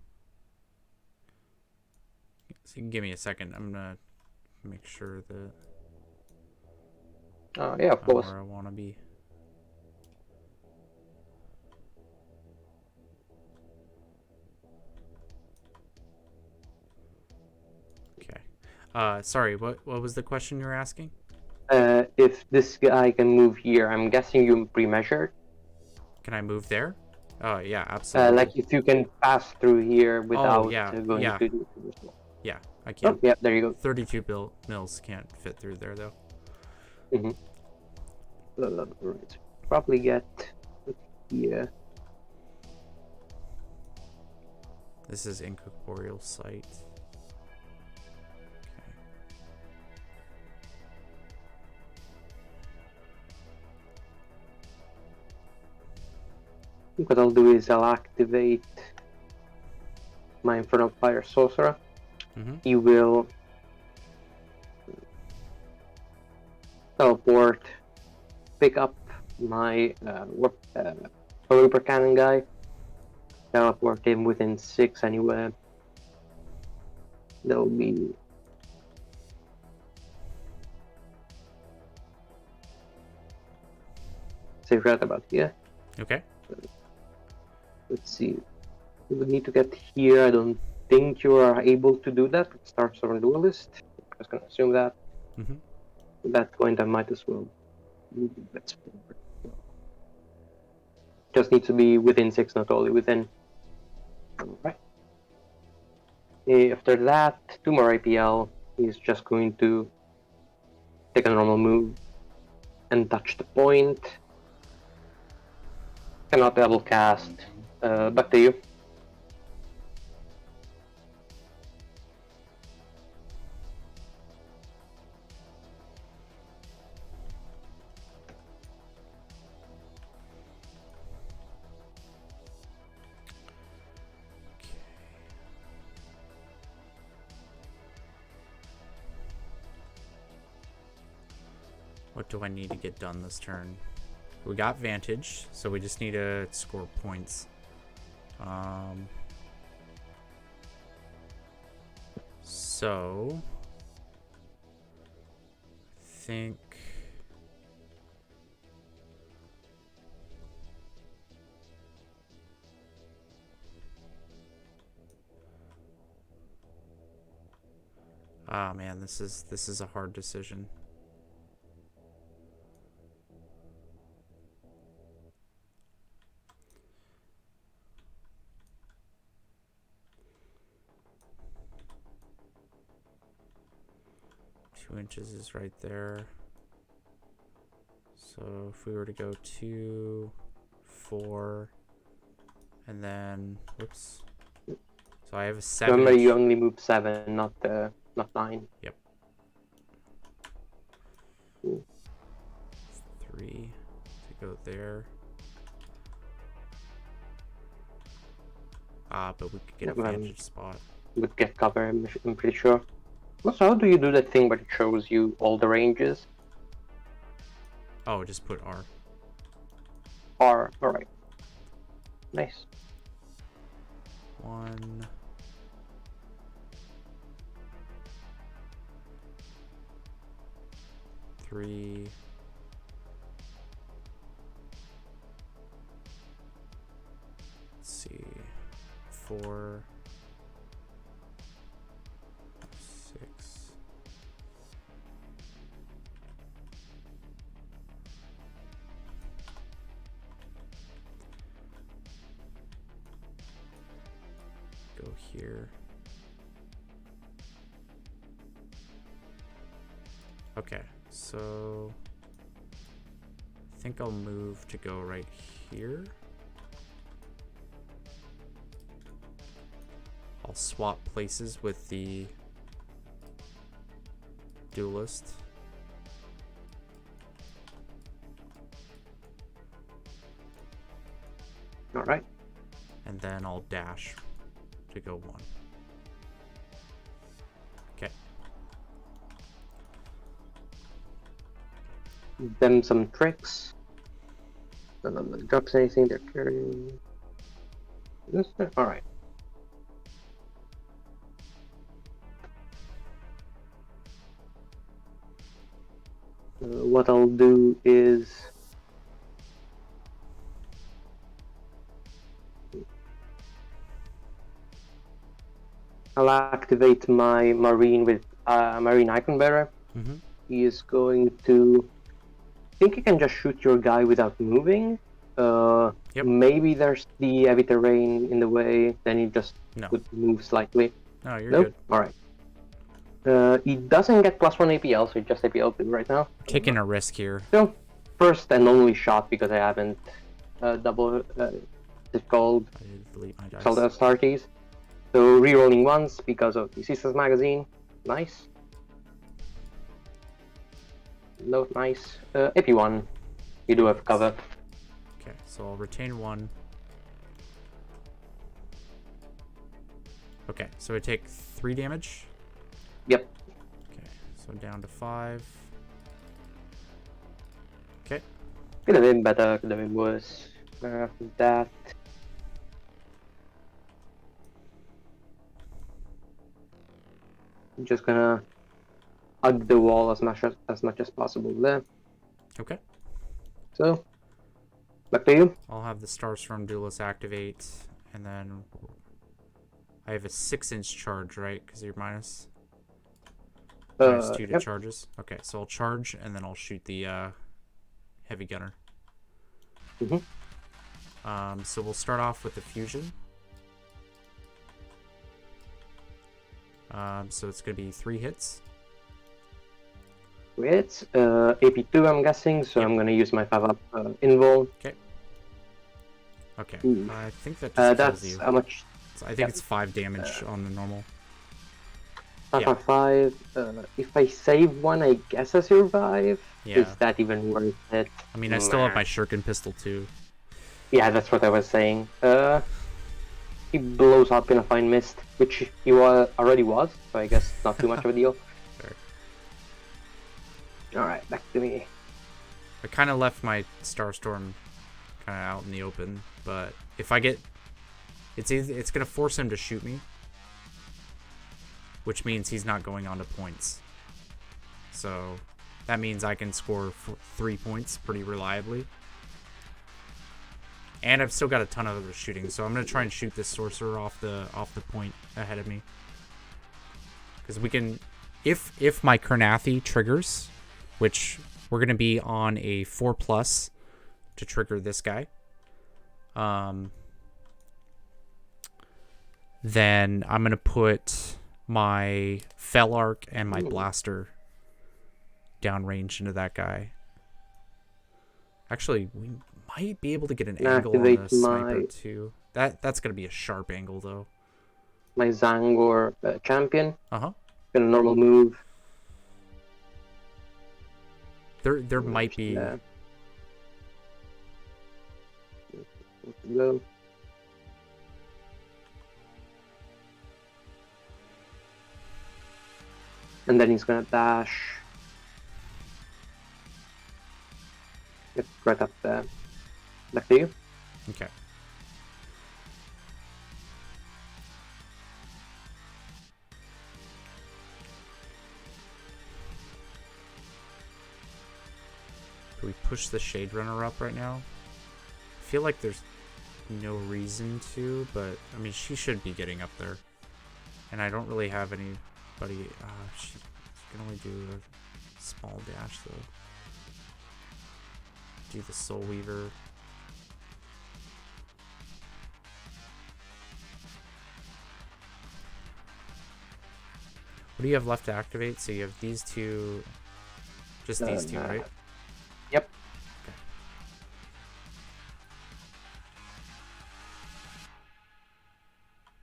So you can give me a second. I'm gonna make sure that Yeah, of I'm course. where I want to be. Okay. Sorry. What was the question you were asking? If this guy can move here, I'm guessing you pre-measured. Can I move there? Oh yeah, absolutely. Like if you can pass through here Oh without yeah, going yeah, to the. yeah. I Oh, can. yeah, there you go. 32 mils can't fit through there though. Mm-hmm. Probably get here. This is incorporeal sight. Okay. What I'll do is I'll activate my Infernal Fire Sorcerer. Mm-hmm. He will teleport, pick up my Reaper Cannon guy, teleport him within 6 anywhere. There'll be say right about here. Okay. Let's see. You would need to get here. I don't think you are able to do that with Star Storm Duelist. I'm just gonna assume that. Mm-hmm. At that point, I might as well move that forward. Just needs to be within 6, not only within. Alright. After that, 2 more APL. He's just going to take a normal move and touch the point. Cannot double cast. Back to you. What do I need to get done this turn? We got Vantage, so we just need to score points. So I think man, this is a hard decision. Two inches is right there. So if we were to go 2, 4, and then whoops. So I have a 7. Remember, you only move 7, not 9. Yep. 3 to go there. But we could get a vantage spot. Would get cover, I'm pretty sure. Also, how do you do that thing where it shows you all the ranges? Oh, just put R. R, alright. Nice. 1. 3. Let's see. 4. 6. go here. Okay, so I think I'll move to go right here. I'll swap places with the duelist. All right. And then I'll dash to go 1. Okay. Them some tricks. None of them drops anything. They're carrying. This. All right. What I'll do is I'll activate my Marine with Marine Icon Bearer. Mm-hmm. He is going to. I think you can just shoot your guy without moving. Yep. Maybe there's the heavy terrain in the way. Then you just would move slightly. No, you're Nope. good. All right. He doesn't get +1 APL, so just APL 2 right now. Taking a risk here. So first and only shot because I haven't double. It's called I did delete my dice. hostilities. So rerolling once because of the Sisters magazine. Nice. No, nice. AP1. You do have cover. Okay, so I'll retain 1. Okay, so I take 3 damage. Yep. Okay, so down to 5. Okay. Could have been better, could have been worse. After that. I'm just gonna hug the wall as much as possible there. Okay. So, back to you. I'll have the Starstorm Duelist activate, and then I have a 6-inch charge, right? Because you're minus 2 to Yep. charges. Okay, so I'll charge, and then I'll shoot the heavy gunner. So we'll start off with the fusion. So it's going to be 3 hits. It's AP2, I'm guessing, so Yep. I'm gonna use my 5-up invul. Okay. Ooh. I think that just kills That's you. how much? So I think it's 5 damage on the normal. 5. If I save 1, I guess I survive. Yeah. Is that even worth it? I mean, I still have my shuriken pistol too. Yeah, that's what I was saying. He blows up in a fine mist, which he already was, so I guess not too much of a deal. Fair. Alright, back to me. I kind of left my Starstorm kind of out in the open, but if I get... It's going to force him to shoot me, which means he's not going on to points. So that means I can score 3 points pretty reliably. And I've still got a ton of other shooting, so I'm going to try and shoot this Sorcerer off the point ahead of me. Because we can... If my Karnathi triggers, which we're going to be on a 4+ to trigger this guy, then I'm going to put my Fel Arc and my Blaster downrange into that guy. Actually, we might be able to get an angle on the sniper too. That's going to be a sharp angle though. My Zangor champion. Uh-huh. Got a normal move. There might be... Go. And then he's gonna dash. Get right up there. Back to you. Okay. Do we push the Shade Runner up right now? I feel like there's no reason to, but I mean, she should be getting up there. And I don't really have anybody. She can only do a small dash though. Do the Soul Weaver. What do you have left to activate? So you have these two, just these two, right? Yep. Okay.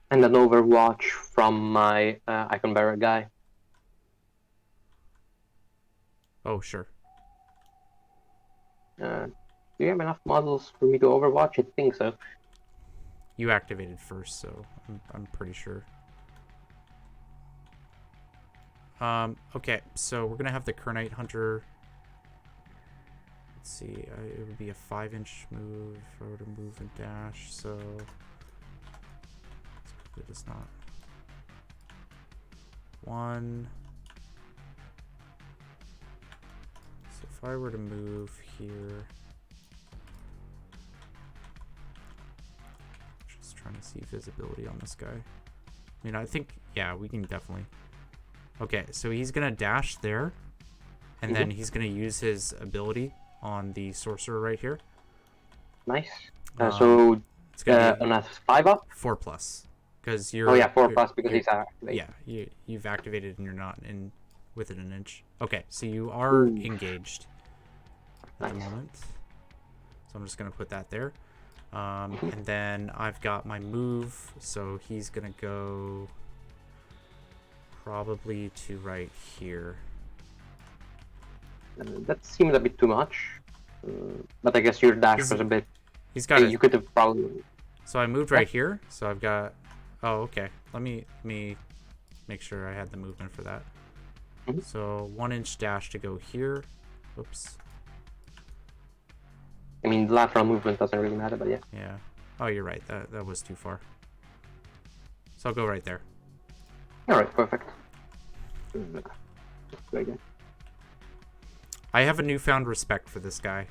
And an Overwatch from my Icon Bearer guy. Oh, sure. Do you have enough models for me to Overwatch? I think so. You activated first, so I'm pretty sure. Okay, so we're gonna have the Kernite Hunter. Let's see, it would be a 5-inch move if I were to move and dash, so it is not. 1. So if I were to move here, just trying to see visibility on this guy. I mean, I think, yeah, we can definitely. Okay, so he's gonna dash there, and then he's gonna use his ability on the sorcerer right here. Nice. So it's gonna be on a 5-up? 4+, because you're. Oh yeah, 4+ because he's activated. Yeah, you've activated and you're not in within an inch. Okay, so you are engaged at the moment. So I'm just gonna put that there, and then I've got my move. So he's gonna go probably to right here. That seemed a bit too much, but I guess your dash was a bit. He's got it. You could have probably. So I moved right here. So I've got. Oh, okay. Let me make sure I had the movement for that. So 1-inch dash to go here. Oops. I mean, lateral movement doesn't really matter, but yeah. Yeah. Oh, you're right. That was too far. So I'll go right there. All right, perfect. Very good. I have a newfound respect for this guy.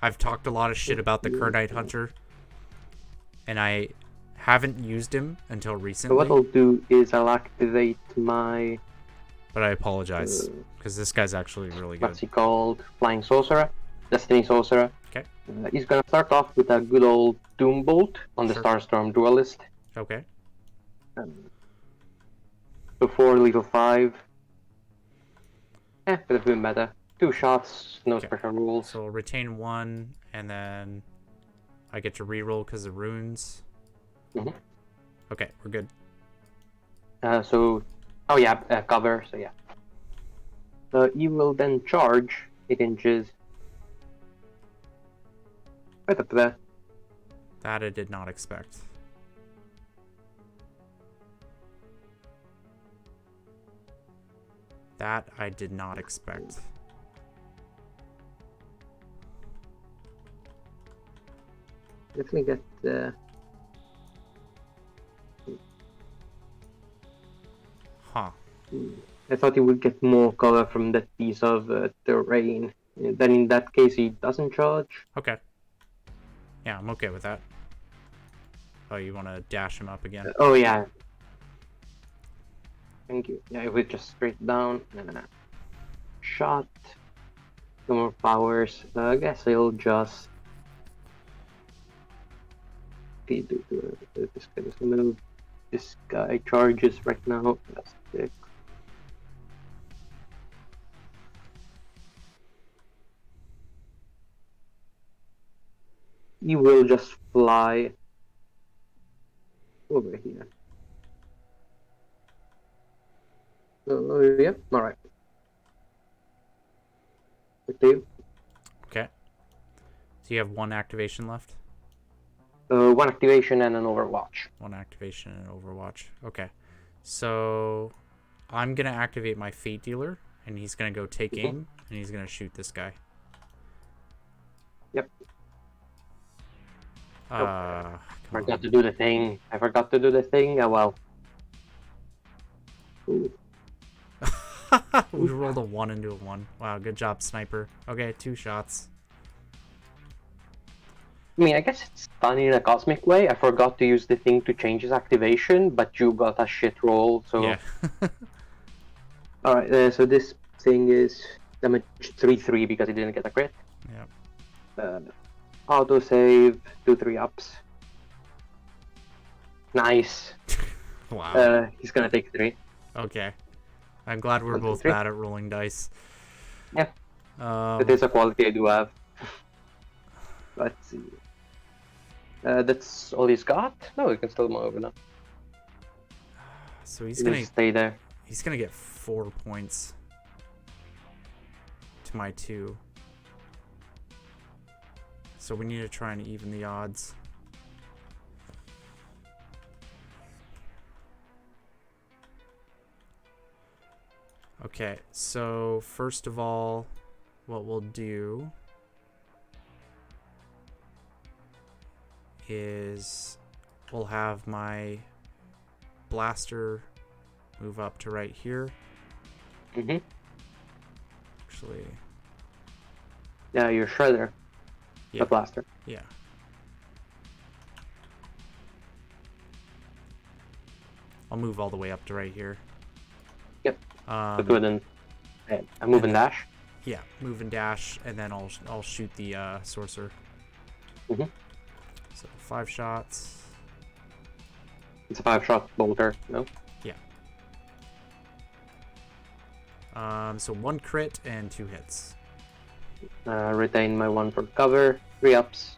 I've talked a lot of shit about the Kernite Hunter, and I haven't used him until recently. So what I'll do is I'll activate my. But I apologize, because this guy's actually really good. What's he called? Flying Sorcerer, Destiny Sorcerer. Okay. He's gonna start off with a good old Doom Bolt on the Starstorm Duelist. Okay. So 4 lethal 5. Could have been better. 2 shots, no special rules. So retain 1, and then I get to reroll because of runes. Okay, we're good. Oh yeah, cover. So yeah. You will then charge 8 inches. Right up there. That I did not expect. That I did not expect. Definitely get Huh. I thought he would get more cover from that piece of terrain. Then in that case he doesn't charge. Okay. Yeah, I'm okay with that. Oh, you want to dash him up again? Oh yeah. Thank you. Yeah, if we just straight down. Shot. No more powers. I guess I'll just. This guy doesn't move. This guy charges right now. That's 6. He will just fly over here. Yeah, alright. Okay. Okay. So you have 1 activation left? 1 activation and an Overwatch. 1 activation and Overwatch. Okay. So I'm going to activate my Fate Dealer, and he's going to go take aim, and he's going to shoot this guy. Yep. Forgot to do the thing. I forgot to do the thing. Oh well. Ooh. We rolled a 1 into a 1. Wow, good job, sniper. Okay, 2 shots. I mean, I guess it's funny in a cosmic way. I forgot to use the thing to change his activation, but you got a shit roll, so... Yeah. Alright, so this thing is damage 3/3 because he didn't get a crit. Yep. Auto save, 2/3 ups. Nice. Wow. He's gonna take 3. Okay. I'm glad we're both 23. bad at rolling dice. Yeah. That is a quality I do have. Let's see. That's all he's got? No, he can still move now. So he's He gonna just stay there. He's gonna get 4 points to my 2. So we need to try and even the odds. Okay, so first of all, what we'll do is we'll have my blaster move up to right here. Mm-hmm. Actually, Yeah, your shredder. yeah. The blaster. Yeah. I'll move all the way up to right here. Yep. But Um, with a move and dash. yeah, move and dash, and then I'll shoot the sorcerer. Mm-hmm. So 5 shots. It's a 5-shot bolter, no? So 1 crit and 2 hits. Retain my 1 for cover. 3 ups.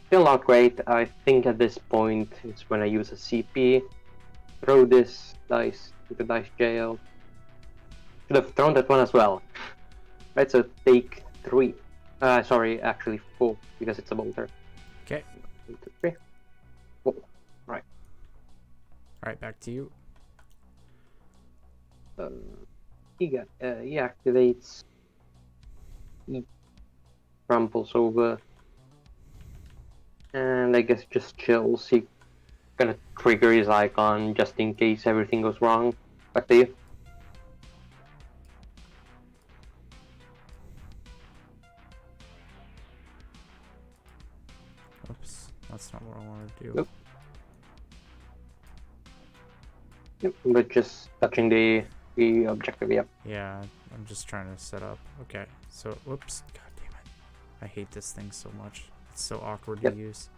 Still not great. I think at this point it's when I use a CP. Throw this dice into dice jail. Should have thrown that one as well. Right, so take 3. Sorry, actually 4 because it's a bolter. Okay. 1, 2, 3. 4. Right. Alright, back to you. He activates. He tramples over. And I guess just chills. He gonna trigger his icon just in case everything goes wrong. Back to you. Oops, that's not what I wanted to do. Nope. Yep, but just touching the objective, yep. Yeah, I'm just trying to set up. Okay, so, whoops. God damn it. I hate this thing so much. It's so awkward Yep. to use.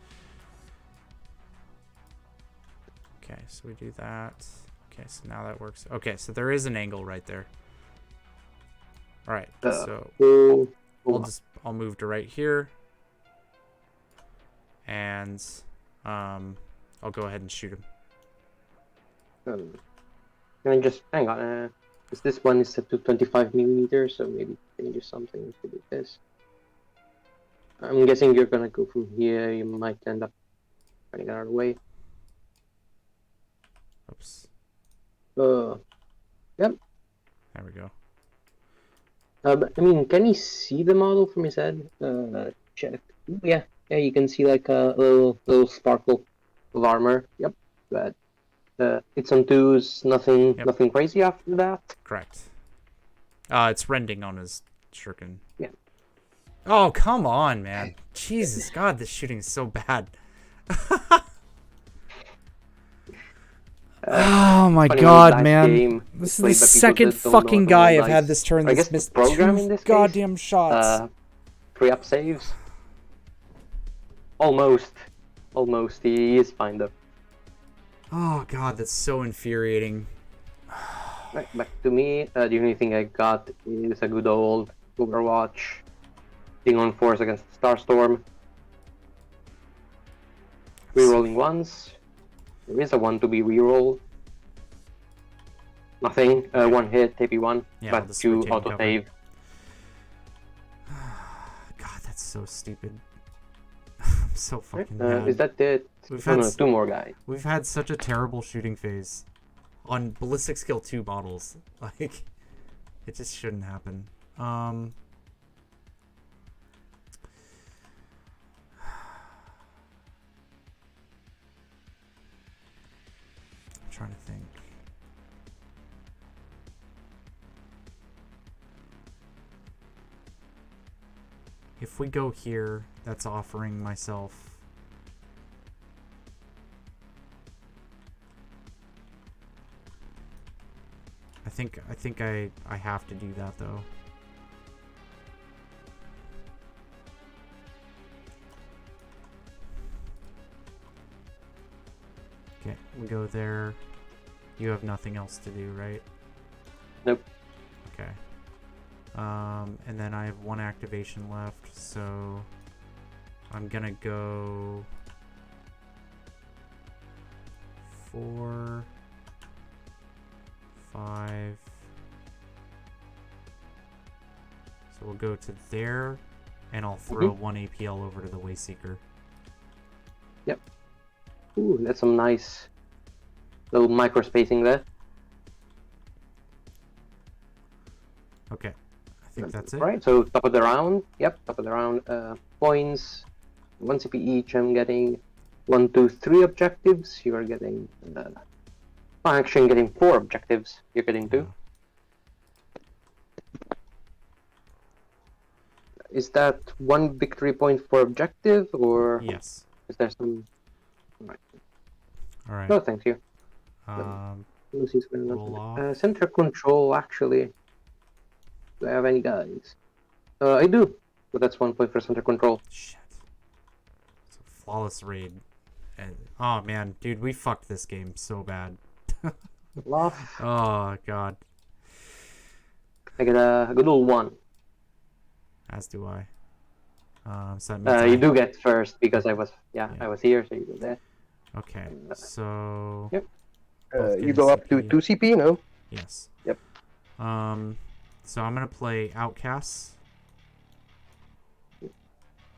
Okay, so we do that. Okay, so now that works. Okay, so there is an angle right there. Alright, so I'll move to right here. And I'll go ahead and shoot him. Can I just hang on? Because this one is set to 25 millimeters, so maybe change something to do this. I'm guessing you're gonna go from here. You might end up running out of the way. Oops. Yep. There we go. But, I mean, can he see the model from his head? Check. Yeah, you can see like a little sparkle of armor. Yep. But it's on 2s. Nothing crazy after that. Correct. It's rending on his shuriken. Yeah. Oh, come on, man. Jesus, God, this shooting is so bad. Oh my God, man. This is the second fucking guy I've had this turn that's missed 2 goddamn shots. 3 up saves. Almost. He is fine though. Oh God, that's so infuriating. Right, back to me. The only thing I got is a good old Overwatch. Thing on force against Starstorm. Rerolling once. There is a 1 to be rerolled. Nothing. 1 hit, AP1. Yeah, but 2 auto save. God, that's so stupid. I'm so fucking mad. Is that it? We've No, had 2 more guys. We've had such a terrible shooting phase on ballistic skill 2 models. Like, it just shouldn't happen. I'm trying to think. If we go here, that's offering myself. I think I have to do that though. Okay, we go there. You have nothing else to do, right? Nope. Okay. And then I have one activation left, so I'm gonna go 4, 5. So we'll go to there, and I'll throw one APL over to the Wayseeker. Yep. Ooh, that's some nice little micro spacing there. Okay. I think that's it. Right, so top of the round. Yep, top of the round. Points. 1 CP each. I'm getting 1, 2, 3 objectives. You are getting. Actually, I'm getting 4 objectives. You're getting 2. Is that 1 victory point for objective, or Yes. is there some? Right. All right. No, thank you. Lucy's roll off. Center control, actually. Do I have any guys? I do, but that's 1 point for center control. Shit. It's a flawless raid. And, oh man, dude, we fucked this game so bad. Laugh. Oh god. I get a good old 1. As do I. So that means you do get first because I was I was here, so you go there. Okay, so yep. both You get go a up to CP. 2 CP, no? Yes. Yep. So I'm gonna play Outcasts.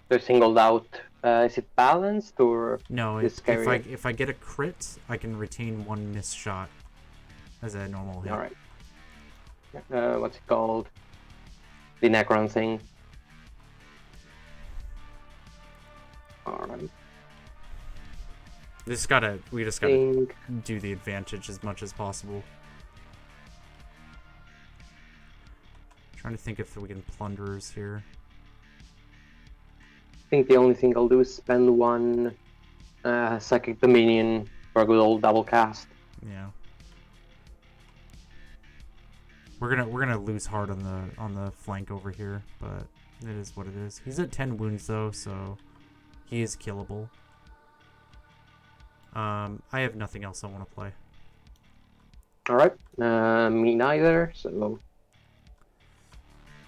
They're singled out. Is it balanced or? No, is if I get a crit, I can retain 1 miss shot as a normal hit. All right. What's it called? The Necron thing. All right. We just gotta do the advantage as much as possible. Trying to think if we can plunderers here. I think the only thing I'll do is spend 1 Psychic Dominion for a good old double cast. Yeah. We're gonna lose hard on the flank over here, but it is what it is. He's at 10 wounds though, so he is killable. I have nothing else I want to play. All right. Me neither. So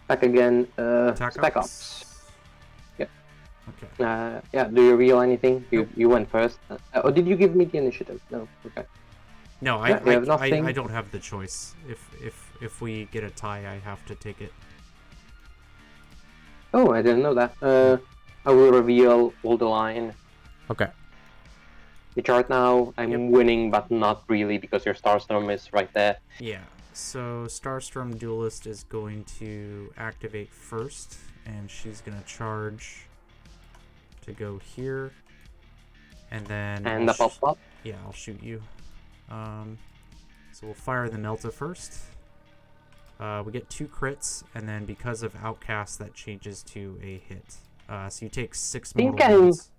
back again. Spec Ops. Yeah. Okay. Yeah. Do you reveal anything? You went first. Or did you give me the initiative? No. Okay. No, I don't have the choice. If we get a tie, I have to take it. Oh, I didn't know that. I will reveal all the line. Okay. The chart now, I'm winning, but not really because your Starstorm is right there. Yeah. So Starstorm Duelist is going to activate first, and she's gonna charge to go here, and then the pop. Yeah, I'll shoot you. So we'll fire the Melta first. We get 2 crits, and then because of Outcast, that changes to a hit. So you take 6 mortal wounds.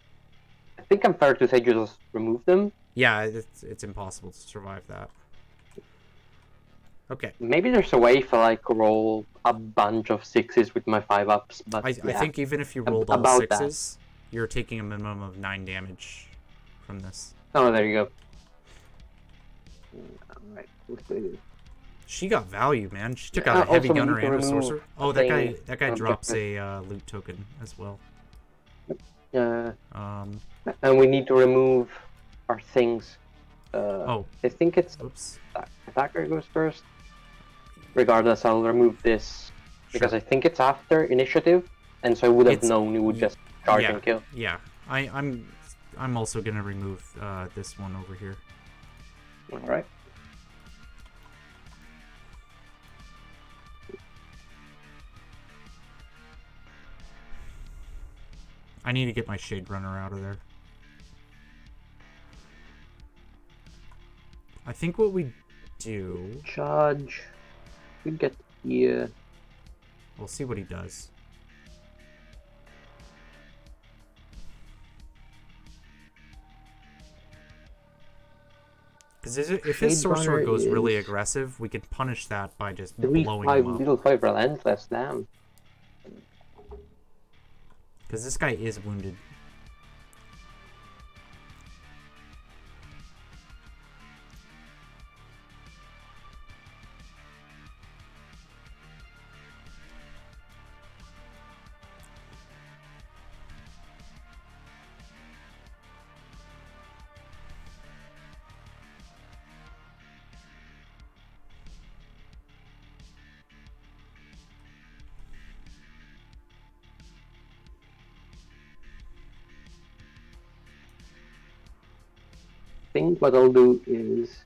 I think I'm fair to say you just remove them. Yeah, it's impossible to survive that. Okay. Maybe there's a way if I like roll a bunch of 6s with my 5-ups, but I think even if you rolled all 6s, you're taking a minimum of 9 damage from this. Oh, there you go. Alright, she got value, man. She took out a heavy gunner and a sorcerer. Oh, that guy drops a loot token as well. And we need to remove our things. I think it's attacker goes first. Regardless, I'll remove this because I think it's after initiative, and so I would have known you would just charge and kill. Yeah, I'm also gonna remove this one over here. All right. I need to get my Shade Runner out of there. I think what we do... Charge. We get here. We'll see what he does. Because if his sorcerer goes really aggressive, we can punish that by just blowing him up. Little 5 relentless, damn. Because this guy is wounded. think what I'll do is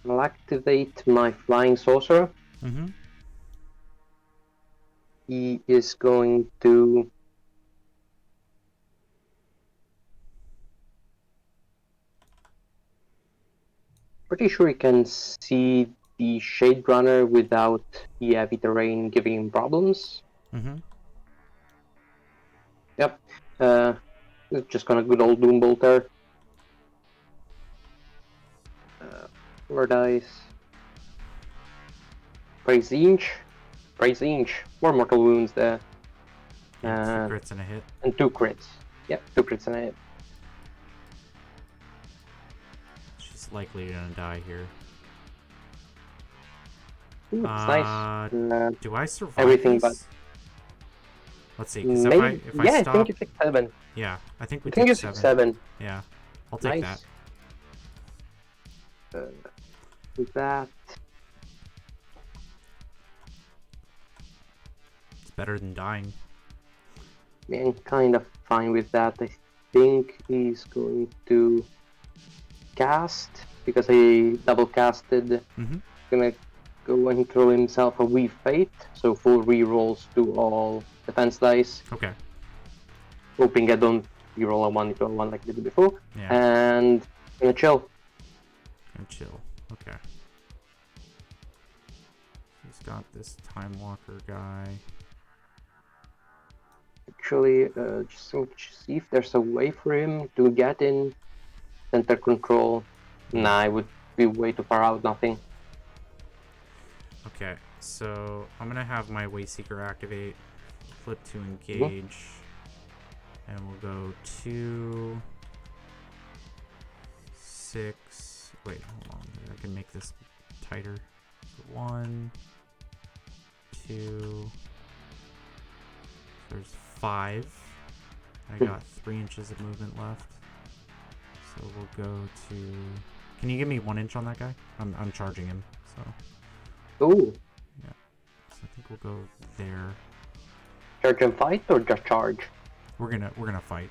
I'll activate my flying sorcerer. Mm-hmm. He is going to pretty sure he can see the Shade Runner without the heavy terrain giving him problems. Mm-hmm. Yep. Just gonna good old Doom Bolter. 4 dice. Praise the Inch. Praise the Inch. 4 mortal wounds there. And 2 crits and a hit. And 2 crits. Yep, 2 crits and a hit. She's likely gonna die here. Ooh, that's nice. Do I survive everything this? Let's see, because maybe, if I yeah, stop... I think you take 7. Yeah, I think we I think you take take 7. 7. Yeah, I'll take Nice. that. With that, It's better than dying. I'm kind of fine with that. I think he's going to cast, because he double casted, Mm-hmm. gonna go and throw himself a Weave Fate, so full rerolls to all defense dice, Okay. hoping I don't reroll a 1 to a 1 like I did before, Yeah. and gonna chill. And chill. Okay. He's got this Time Walker guy. Actually, just to see if there's a way for him to get in center control. Nah, I would be way too far out, nothing. Okay, so I'm gonna have my Wayseeker activate, flip to engage, and we'll go 2, 6. Wait, hold on. I can make this tighter. 1, 2. There's 5. I got 3 inches of movement left. So we'll go to. Can you give me 1 inch on that guy? I'm charging him. So. Ooh. Yeah. So I think we'll go there. Charge and fight or just charge? We're gonna fight.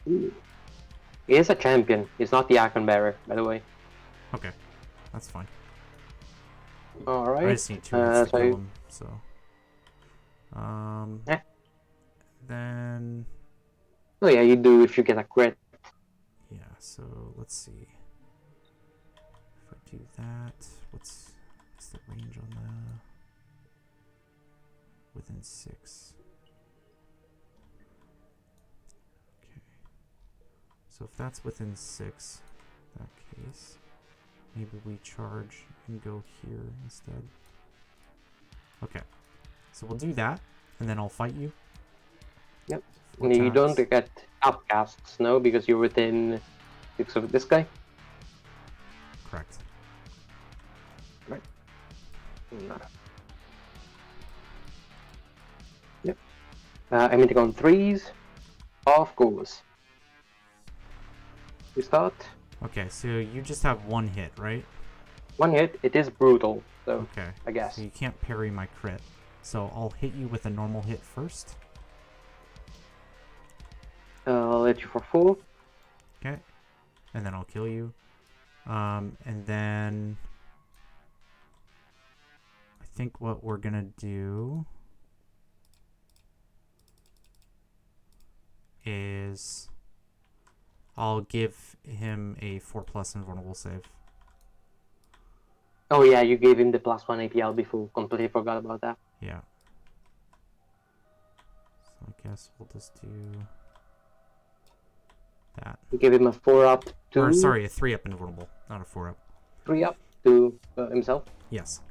Ooh. He is a champion. He's not the Icon Bearer, by the way. Okay, that's fine. Alright. I just need 2 hits to so kill him. So. Eh. Then. Oh yeah, you do if you get a crit. Yeah. So let's see. If I do that, what's the range on the? Within 6. Okay. So if that's within 6, in that case, maybe we charge and go here instead. Okay. So we'll do that, and then I'll fight you. Yep. 4 You attacks. don't get outcasts, no, because you're within 6 of this guy. Correct. No. Yep. I'm hitting on 3s. Of course. We start. Okay, so you just have 1 hit, right? 1 hit. It is brutal, so Okay. I guess. So you can't parry my crit. So I'll hit you with a normal hit first. I'll hit you for 4. Okay. And then I'll kill you. And then I think what we're gonna do is I'll give him a 4+ invulnerable save. Oh yeah, you gave him the +1 APL before. Completely forgot about that. Yeah. So I guess we'll just do that. You gave him a 4-up to... Or sorry, a 3-up invulnerable, not a 4-up. 3-up to himself. Yes.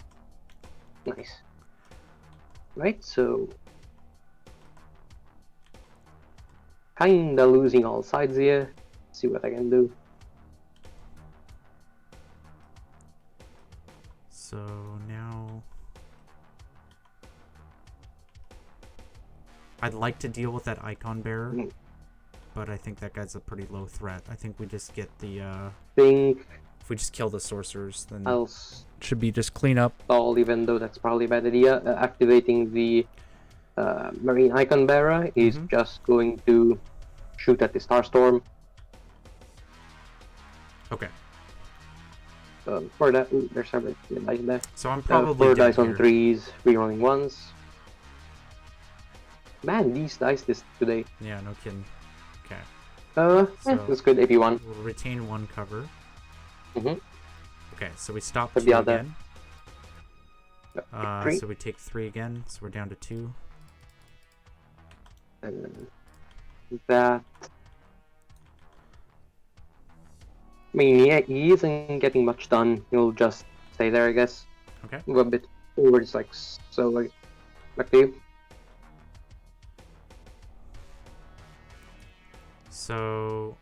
Nice. Right, so... Kinda losing all sides here. See what I can do. So now I'd like to deal with that icon bearer, but I think that guy's a pretty low threat. I think we just get the Think if we just kill the sorcerers, then I'll it should be just clean up. stall, even though that's probably a bad idea. Activating the Marine Icon Bearer is just going to shoot at the Starstorm. Okay. For that, there's several dice there. So I'm probably 4 dead dice on here. 3s, rerolling ones. Man, these dice this today. Yeah, no kidding. Okay. That's good if you want. We'll retain 1 cover. Mm-hmm. Okay, so we stop For 2 the other- again. Three. So we take 3 again, so we're down to 2. And that. I mean, he isn't getting much done. He'll just stay there, I guess. Okay. Move a bit forwards, like so. Like, back to you. So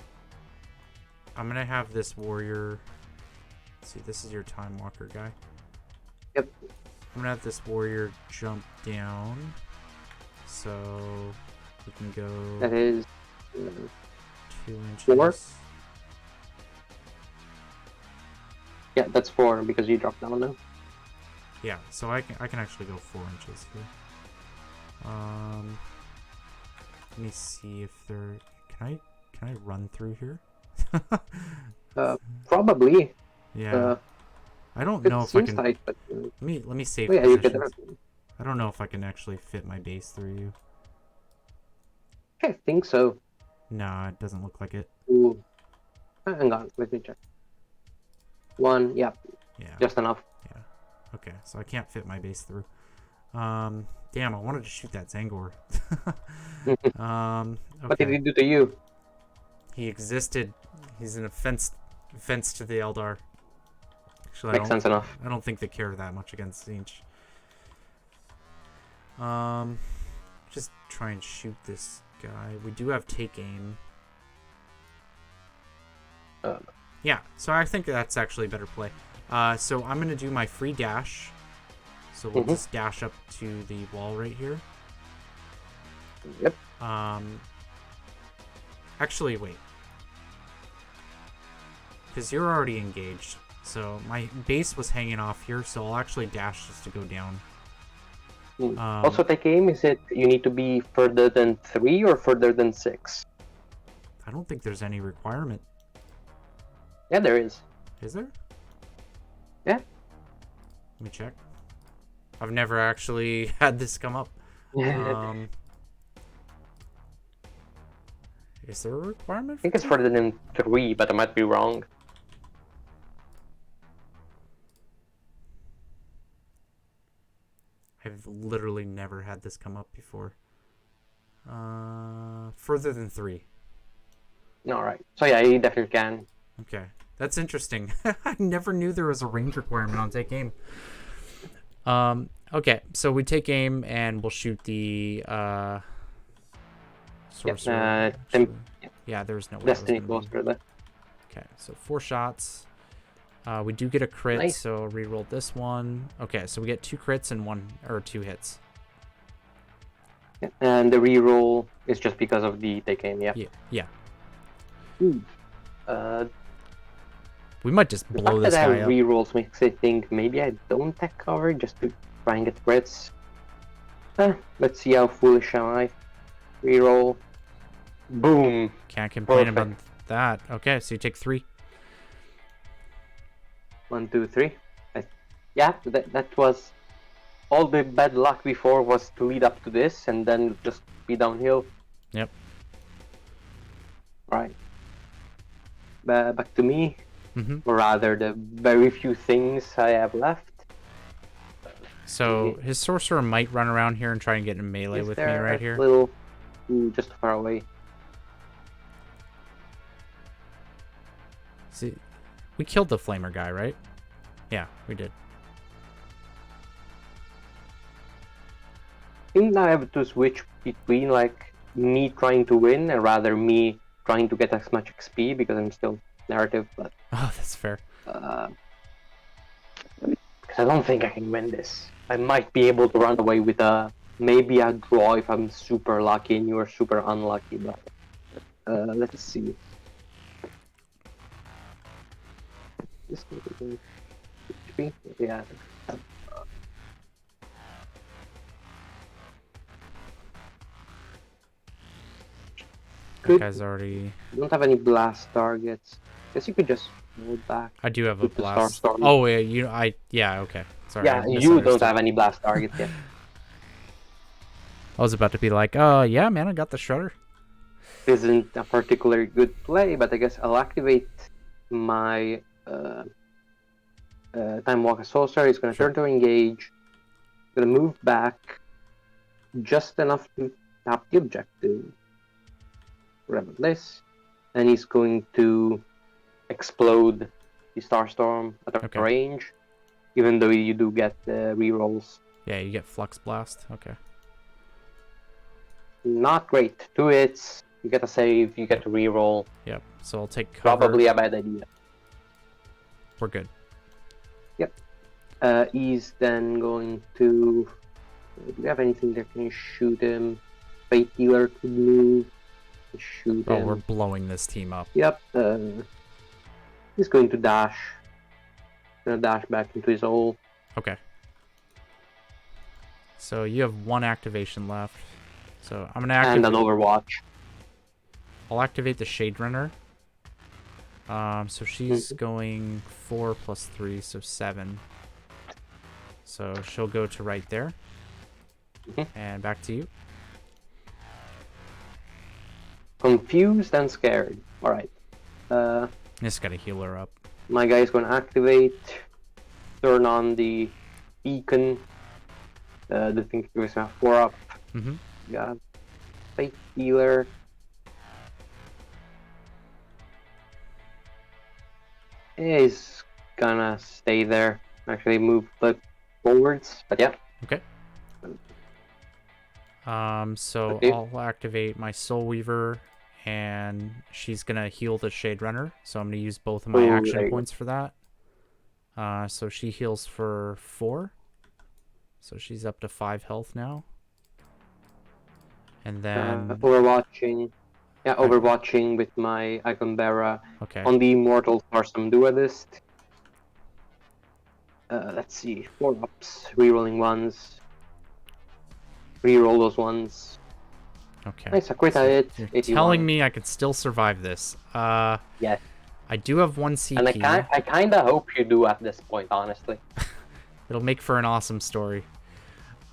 I'm gonna have this warrior. Let's see, this is your time walker guy. Yep. I'm gonna have this warrior jump down, so we can go That is 2 inches. 4. Yeah, that's 4 because you dropped down now. Yeah, so I can actually go 4 inches here. Let me see if there. Can I run through here? Probably. Yeah. I don't It know if I seems can. tight, but Let me save yeah, you could. positions. I don't know if I can actually fit my base through you. I think so. Nah, it doesn't look like it. Ooh. Hang on, let me check. 1, yeah, Yeah. just enough. Yeah. Okay, so I can't fit my base through. Damn, I wanted to shoot that Zangor. What did he Okay. do to you? He existed. He's an offense to the Eldar. Actually, Makes sense enough. I don't think they care that much against Zinch. Just try and shoot this guy. We do have take aim. Yeah, so I think that's actually a better play. So I'm gonna do my free dash. So we'll just dash up to the wall right here. Yep. Actually, wait. Because you're already engaged. So my base was hanging off here, so I'll actually dash just to go down. Also, take aim. Is it you need to be further than 3 or further than 6? I don't think there's any requirement. Yeah, there is. Is there? Yeah. Let me check. I've never actually had this come up. Is there a requirement? I think it's further than 3, but I might be wrong. I've literally never had this come up before. Further than 3. Alright. So yeah, you definitely can. Okay, that's interesting. I never knew there was a range requirement on take aim. Okay, so we take aim and we'll shoot the sorcerer. Yeah, there's no way. Destiny Cluster there. Okay, so 4 shots. We do get a crit, Nice. so reroll this one. Okay, so we get 2 crits and 2 hits. Yeah. And the reroll is just because of the take aim, yeah. Yeah. Ooh. We might just The blow fact this that I guy have up. rerolls makes me think maybe I don't take cover just to try and get crits. Let's see how foolish am I. Reroll. Boom. Can't complain Perfect. about that. Okay, so you take 3. 1, 2, 3. Yeah, that was all the bad luck before was to lead up to this and then just be downhill. Yep. Right. Back to me. Mm-hmm. Or rather, the very few things I have left. So his sorcerer might run around here and try and get in melee Is with me there right a here. Little, just far away. See, we killed the flamer guy, right? Yeah, we did. I think now I have to switch between like me trying to win and rather me trying to get as much XP because I'm still narrative, but Oh, that's fair. because I don't think I can win this. I might be able to run away with maybe a draw if I'm super lucky and you're super unlucky, but let's see. This HP? Yeah. could. guy's already... You don't have any blast targets. Guess you could just hold back. I do have a with the blast. Storm. Oh, yeah, okay. Sorry, Yeah, I you don't misunderstood. have any blast targets yet. I was about to be like, yeah, man, I got the Shredder. Isn't a particularly good play, but I guess I'll activate my Time Walk Sorcerer. He's going to turn to engage. Going to move back just enough to tap the objective. Remember this. And he's going to explode the Starstorm at a range, even though you do get rerolls. Yeah, you get Flux Blast. Okay. Not great. 2 hits. You get a save. You get to reroll. Yep. So I'll take cover. Probably a bad idea. We're good. Yep. He's then going to. Do we have anything that can shoot him? Fate Healer could move. Shoot him. Oh, we're blowing this team up. Yep. He's going to dash. Gonna dash back into his hole. Okay. So you have 1 activation left. So I'm gonna activate. And an Overwatch. I'll activate the Shade Runner. So she's going 4 plus 3, so 7. So she'll go to right there. And back to you. Confused and scared. Alright. Just gotta heal her up. My guy's gonna activate. Turn on the beacon. The thing goes 4 up. Got Fate Healer. Is gonna stay there. Actually move forwards, but yeah. Okay. So Okay. I'll activate my Soul Weaver, and she's gonna heal the Shade Runner. So I'm gonna use both of my action points for that. So she heals for 4. So she's up to 5 health now. And then Overwatching. Yeah, Overwatching with my Icon Bearer okay. on the Immortal Starstorm Duelist. Let's see, 4 ups, rerolling ones. Reroll those ones. Okay. Nice, a crit hit. You're 81. telling me I could still survive this. Yes. I do have 1 CP. And I kinda hope you do at this point, honestly. It'll make for an awesome story.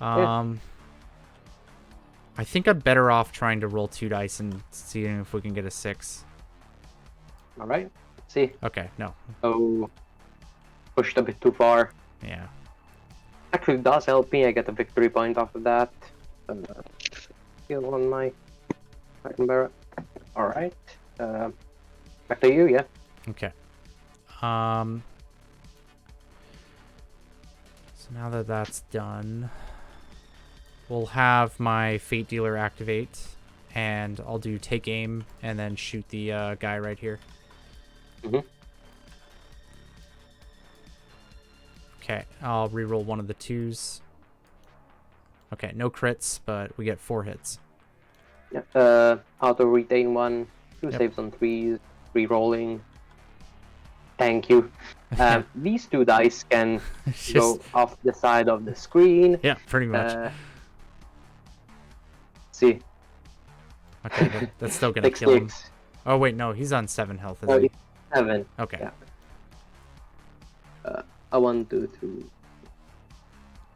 Yeah. I think I'm better off trying to roll 2 dice and seeing if we can get a 6. Alright, let's see. Okay, no. Oh, pushed a bit too far. Yeah. Actually, it does help me. I get a victory point off of that. Heal on my Icon Bearer. Alright. Back to you, yeah. Okay. So now that that's done, we'll have my Fate Dealer activate, and I'll do take aim and then shoot the guy right here. Okay, I'll reroll one of the 2s. Okay, no crits, but we get 4 hits. Yeah. Auto retain 1, 2 Yep. saves on 3s, re-rolling. Thank you. These 2 dice can It's go just, off the side of the screen. yeah, pretty much. See. Okay, that's still gonna 6 kill him. ticks. Oh wait, no, he's on 7 health, Oh, isn't he? it's 7. Okay. Yeah. 1, 2, 3,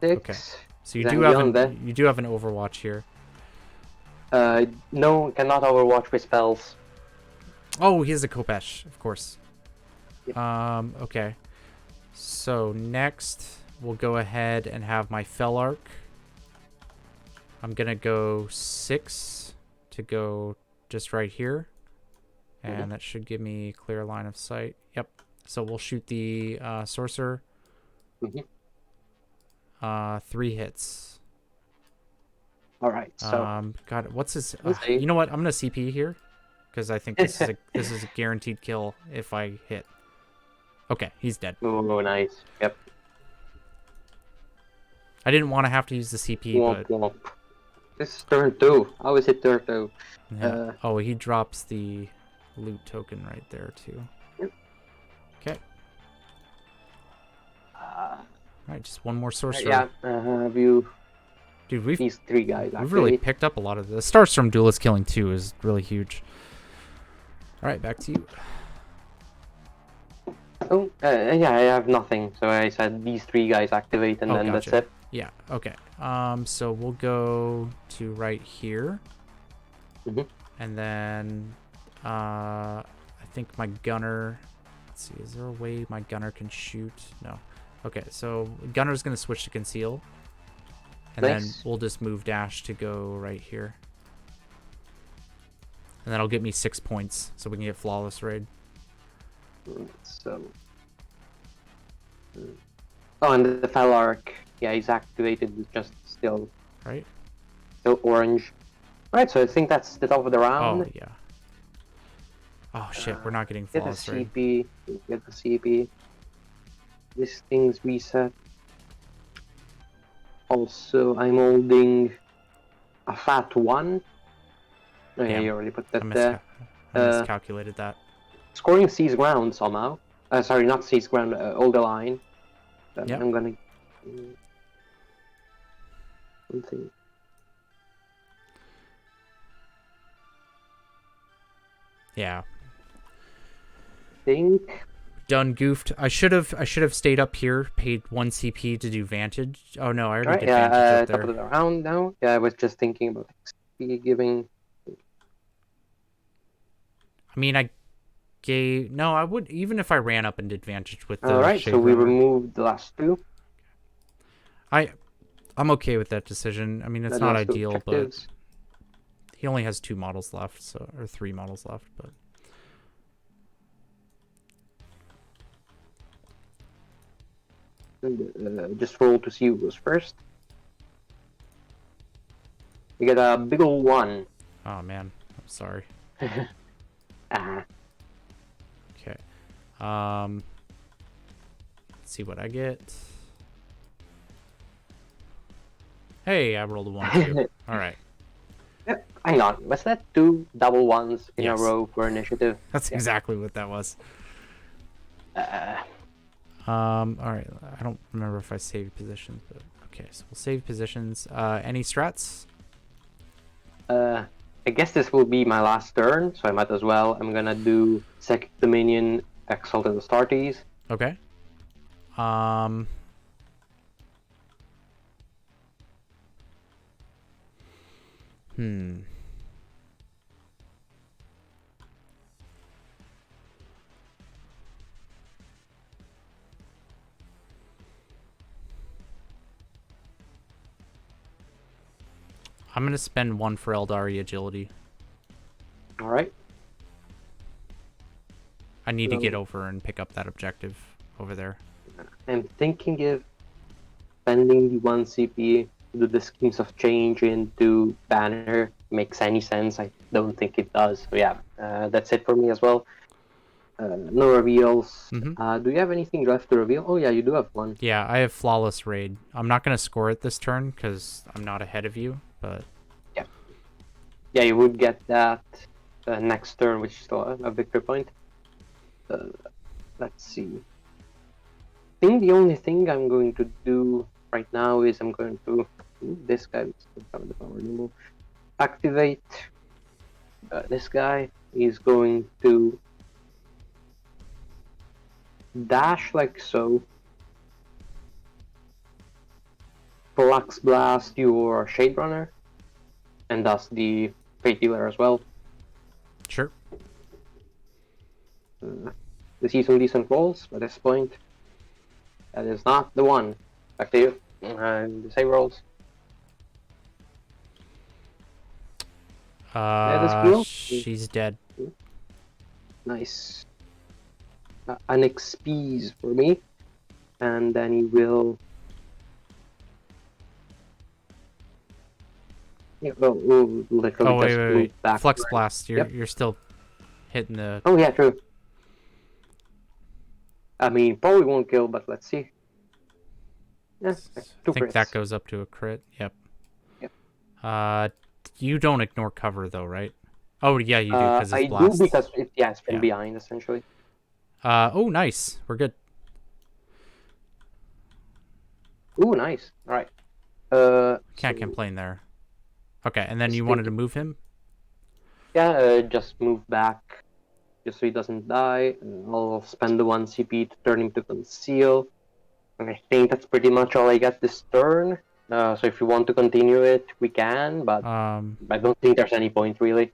6. Okay. So you Then do have beyond that- you do have an Overwatch here. No, cannot Overwatch with spells. Oh, he has a Kopesh, of course. Yeah. Okay. So next, we'll go ahead and have my Fel Arc. I'm gonna go 6 to go just right here, and that should give me clear line of sight. Yep. So we'll shoot the Sorcerer. 3 hits. Alright, so God, what's his? We'll see. You know what? I'm gonna CP here, because I think this is a guaranteed kill if I hit. Okay, he's dead. oh, nice. Yep. I didn't want to have to use the CP, Womp, but womp. This is turn 2. How is it turn 2? yeah. Oh, he drops the loot token right there too. Yep. Okay. All right, just one more sorcerer. Yeah, have you... Dude, we've These 3 guys, really actually. picked up a lot of this. Starstorm Duelist killing 2 is really huge. All right, back to you. Oh, yeah, I have nothing. So I said these 3 guys activate, and then gotcha. that's it. Yeah. Okay. So we'll go to right here, and then I think my gunner. Let's see. Is there a way my gunner can shoot? No. Okay. So gunner's gonna switch to conceal, and then we'll just move dash to go right here, and that'll get me 6 points, so we can get flawless raid. So. Oh, and the Felark, yeah, he's activated, just still orange. Right, so I think that's the top of the round. Oh, yeah. Oh, shit, we're not getting flawless raid. Get the CP. This thing's reset. Also, I'm holding a fat 1. Oh, yeah, you already put that there. I miscalculated that. Scoring sees ground somehow. Sorry, not sees ground, hold the line. Yep. I'm gonna... something. Yeah. Think. Done goofed. I should have stayed up here, paid 1 CP to do Vantage. Oh no, I already did Vantage up there. Top of the round now. Yeah, I was just thinking about XP giving. I mean, I would, even if I ran up and did Vantage with the Alright, so we removed the last 2. I'm okay with that decision. I mean, it's not ideal, but he only has 2 models left, so, or 3 models left, but just roll to see who goes first. You get a big ol' 1. Oh man, I'm sorry. Okay. Let's see what I get. Hey, I rolled a 1 too. All right. Yep. Hang on, was that 2 double 1s in a row for initiative? That's exactly what that was. All right. I don't remember if I saved positions, but okay. So we'll save positions. Any strats? I guess this will be my last turn, so I might as well. I'm gonna do Second Dominion, Exalted Astartes. Okay. I'm gonna spend 1 for aldarie agility. All right. I need to get over and pick up that objective over there. I'm thinking if spending the 1 CP to do the Schemes of Change into Banner makes any sense. I don't think it does. So yeah, that's it for me as well. No reveals. Do you have anything left to reveal? Oh yeah, you do have 1. Yeah, I have flawless raid. I'm not gonna score it this turn because I'm not ahead of you, but yeah, you would get that next turn, which is still a victory point. Let's see. I think the only thing I'm going to do right now is I'm going to this guy still have the power removal. Activate this guy. Is going to dash like so. Flux Blast your Shade Runner, and thus the Fate Dealer as well. Sure. We see some decent rolls at this point. That is not the one. Back to you. The save rolls. She's dead. Nice. An XP's for me. And then he will... Yeah, literally wait. Back Flux Blast. You're still hitting the... Oh, yeah, true. I mean, probably won't kill, but let's see. Yeah, I think that goes up to a crit. Yep. You don't ignore cover, though, right? Oh, yeah, you do, because it's blast. I do because, it's from behind, essentially. Oh, nice. We're good. Ooh, nice. All right. Can't complain there. Okay, and then you wanted to move him? Yeah, just move back just so he doesn't die. And I'll spend the 1 CP to turn him to conceal. And I think that's pretty much all I got this turn. So if you want to continue it, we can, but I don't think there's any point really.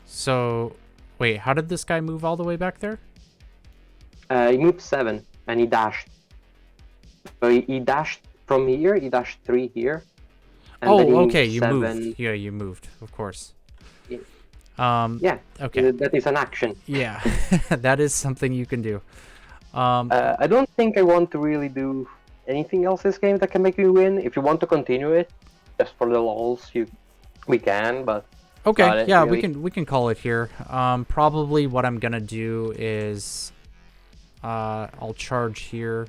So, wait, how did this guy move all the way back there? He moved 7 and he dashed. So he dashed from here, he dashed 3 here. And then he moved okay, you 7. moved. Yeah, you moved, of course. Yeah. Yeah, okay. that is an action. Yeah, that is something you can do. I don't think I want to really do anything else this game that can make me win. If you want to continue it, just for the lols, we can, but... Okay, yeah, really. we can call it here. Probably what I'm gonna do is I'll charge here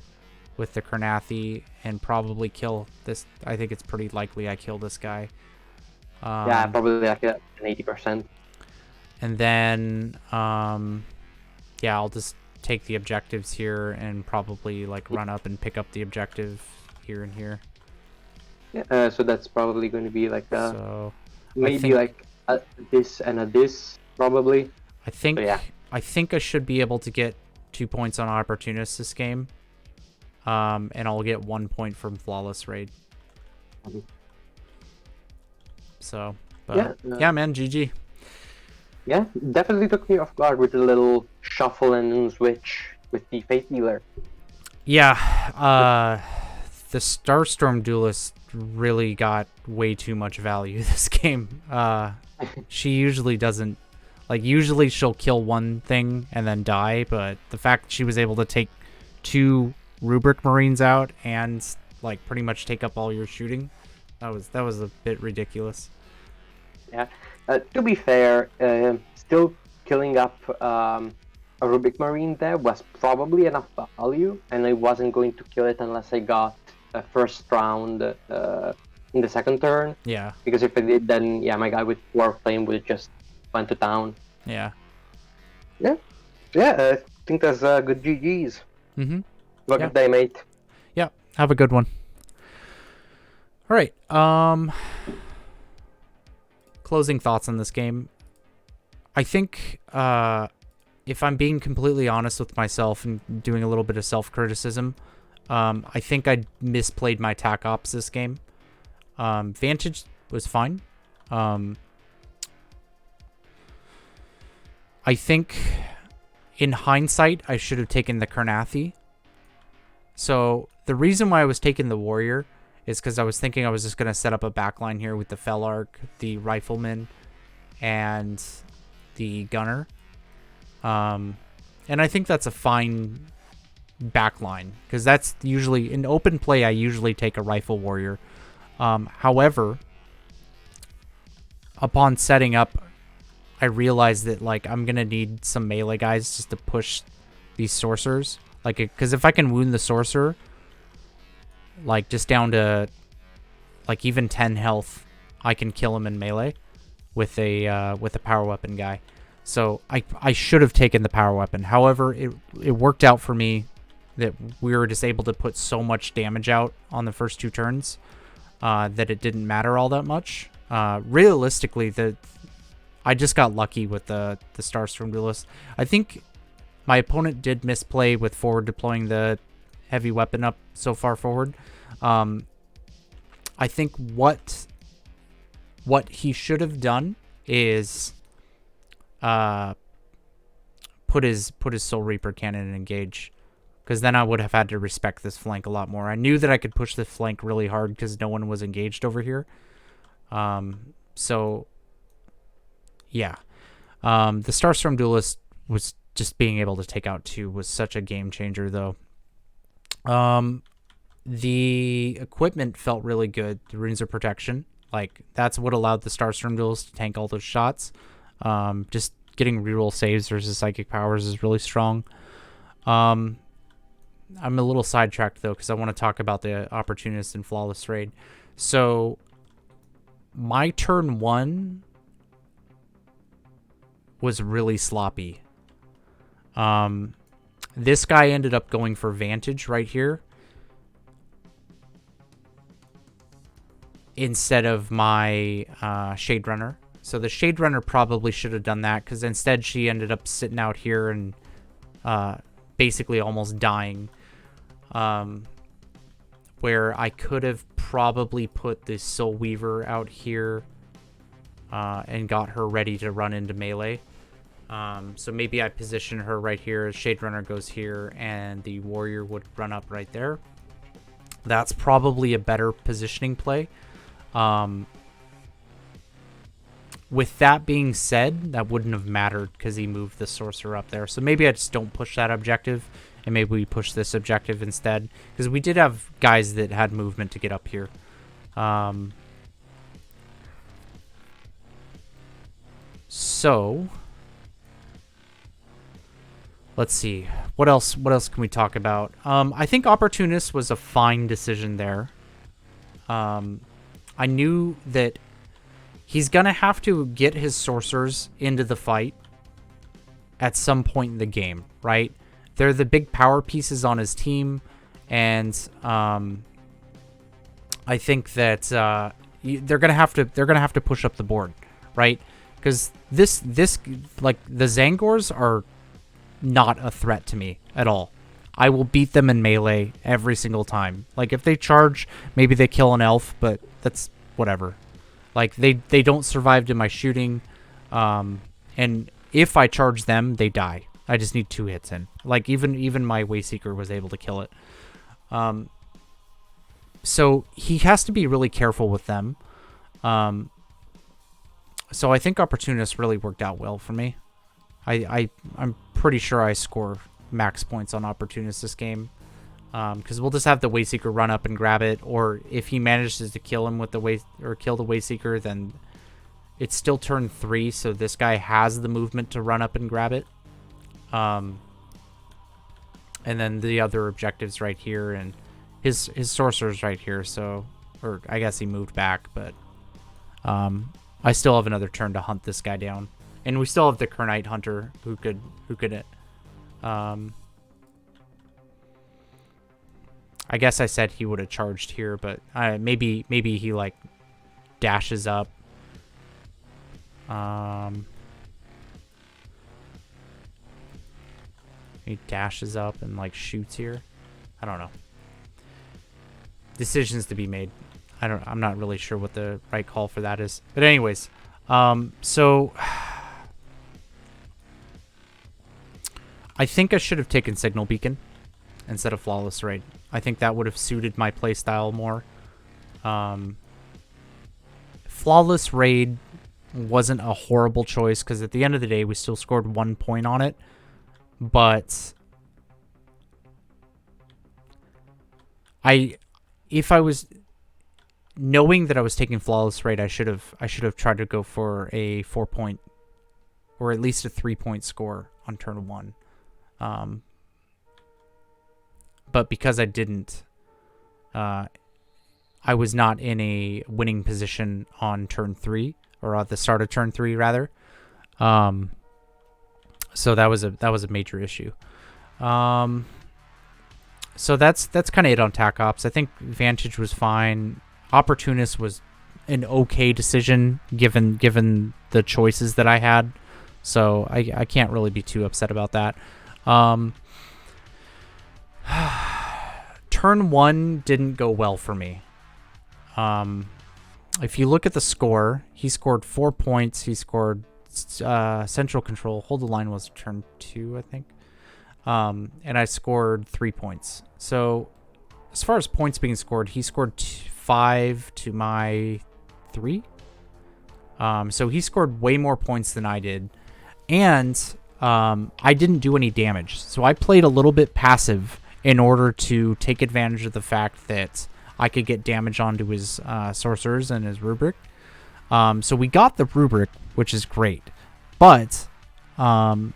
with the Karnathi and probably kill this. I think it's pretty likely I kill this guy. Yeah, probably like an 80%. And then yeah, I'll just take the objectives here and probably like run up and pick up the objective here and here. Yeah, so that's probably going to be like so maybe like this and a this probably. I think so, yeah. I think I should be able to get 2 points on opportunist this game. And I'll get 1 point from flawless raid. So, but yeah, man, GG. Yeah, definitely took me off guard with a little shuffle and switch with the Fate Dealer. Yeah, the Starstorm Duelist really got way too much value this game. She usually doesn't, like, usually she'll kill one thing and then die, but the fact she was able to take 2 Rubric Marines out and, like, pretty much take up all your shooting, that was a bit ridiculous. Yeah. To be fair, still killing up a Rubric Marine there was probably enough value, and I wasn't going to kill it unless I got a first round in the second turn. Yeah. Because if I did, then yeah, my guy with Warflame would just went to town. Yeah. Yeah. Yeah, I think that's good GGs. Mm-hmm. Have a good day, mate. Yeah, have a good one. All right. Closing thoughts on this game. I think if I'm being completely honest with myself and doing a little bit of self-criticism, I think I misplayed my tac ops this game. Vantage was fine. I think in hindsight, I should have taken the Karnathi. So the reason why I was taking the Warrior is because I was thinking I was just going to set up a backline here with the Felarch, the Rifleman, and the Gunner. And I think that's a fine backline, because that's usually, in open play, I usually take a Rifle Warrior. However, upon setting up, I realized that, like, I'm going to need some melee guys just to push these Sorcerers. Like, because if I can wound the Sorcerer, like, just down to, like, even 10 health, I can kill him in melee with a power weapon guy. So I should have taken the power weapon. However, it worked out for me that we were just able to put so much damage out on the first 2 turns that it didn't matter all that much. Realistically, I just got lucky with the Starstorm Duelist. I think my opponent did misplay with forward deploying the heavy weapon up so far forward. I think what he should have done is put his Soul Reaper cannon and engage, because then I would have had to respect this flank a lot more. I knew that I could push this flank really hard because no one was engaged over here. So yeah, the Starstorm Duelist was just being able to take out 2 was such a game changer, though. The equipment felt really good. The Runes of Protection, like, that's what allowed the Starstorm Duelist to tank all those shots. Just getting reroll saves versus psychic powers is really strong. I'm a little sidetracked, though, because I want to talk about the Opportunist and Flawless Raid. So my turn 1 was really sloppy. This guy ended up going for Vantage right here instead of my Shade Runner. So the Shade Runner probably should have done that, because instead she ended up sitting out here and basically almost dying. Where I could have probably put the Soul Weaver out here and got her ready to run into melee. So maybe I position her right here. Shade Runner goes here, and the Warrior would run up right there. That's probably a better positioning play. With that being said, that wouldn't have mattered because he moved the Sorcerer up there. So maybe I just don't push that objective, and maybe we push this objective instead, because we did have guys that had movement to get up here. So let's see. What else can we talk about? I think Opportunist was a fine decision there. I knew that he's going to have to get his sorcerers into the fight at some point in the game, right? They're the big power pieces on his team, and I think that they're going to have to push up the board, right? Because this like the Zangors are not a threat to me at all. I will beat them in melee every single time. Like, if they charge, maybe they kill an elf, but that's whatever. Like, they don't survive to my shooting, and if I charge them, they die. I just need 2 hits in. Like, even my Wayseeker was able to kill it. So he has to be really careful with them. So I think Opportunist really worked out well for me. I'm pretty sure I score max points on Opportunist this game. Because we'll just have the Wayseeker run up and grab it, or if he manages to kill him with the kill the Wayseeker, then it's still turn 3, so this guy has the movement to run up and grab it. And then the other objectives right here, and his sorcerer's right here, so, or I guess he moved back, but I still have another turn to hunt this guy down. And we still have the Kernite Hunter who could I guess I said he would have charged here, but maybe he like dashes up. He dashes up and like shoots here. I don't know. Decisions to be made. I'm not really sure what the right call for that is. But anyways, so I think I should have taken Signal Beacon instead of Flawless Raid. I think that would have suited my playstyle more. Flawless Raid wasn't a horrible choice, because at the end of the day, we still scored 1 point on it. But if I was knowing that I was taking Flawless Raid, I should have tried to go for a 4-point or at least a 3-point score on turn 1. But because I didn't, I was not in a winning position on turn 3, or at the start of turn 3 rather. So that was a major issue. So that's kind of it on TAC Ops. I think Vantage was fine. Opportunist was an okay decision given the choices that I had. So I can't really be too upset about that. Turn 1 didn't go well for me. If you look at the score, he scored 4 points. He scored central control. Hold the line was turn 2, I think. And I scored 3 points. So as far as points being scored, he scored 5 to my 3. So he scored way more points than I did. And I didn't do any damage. So I played a little bit passive in order to take advantage of the fact that I could get damage onto his sorcerers and his rubric. So we got the rubric, which is great. But I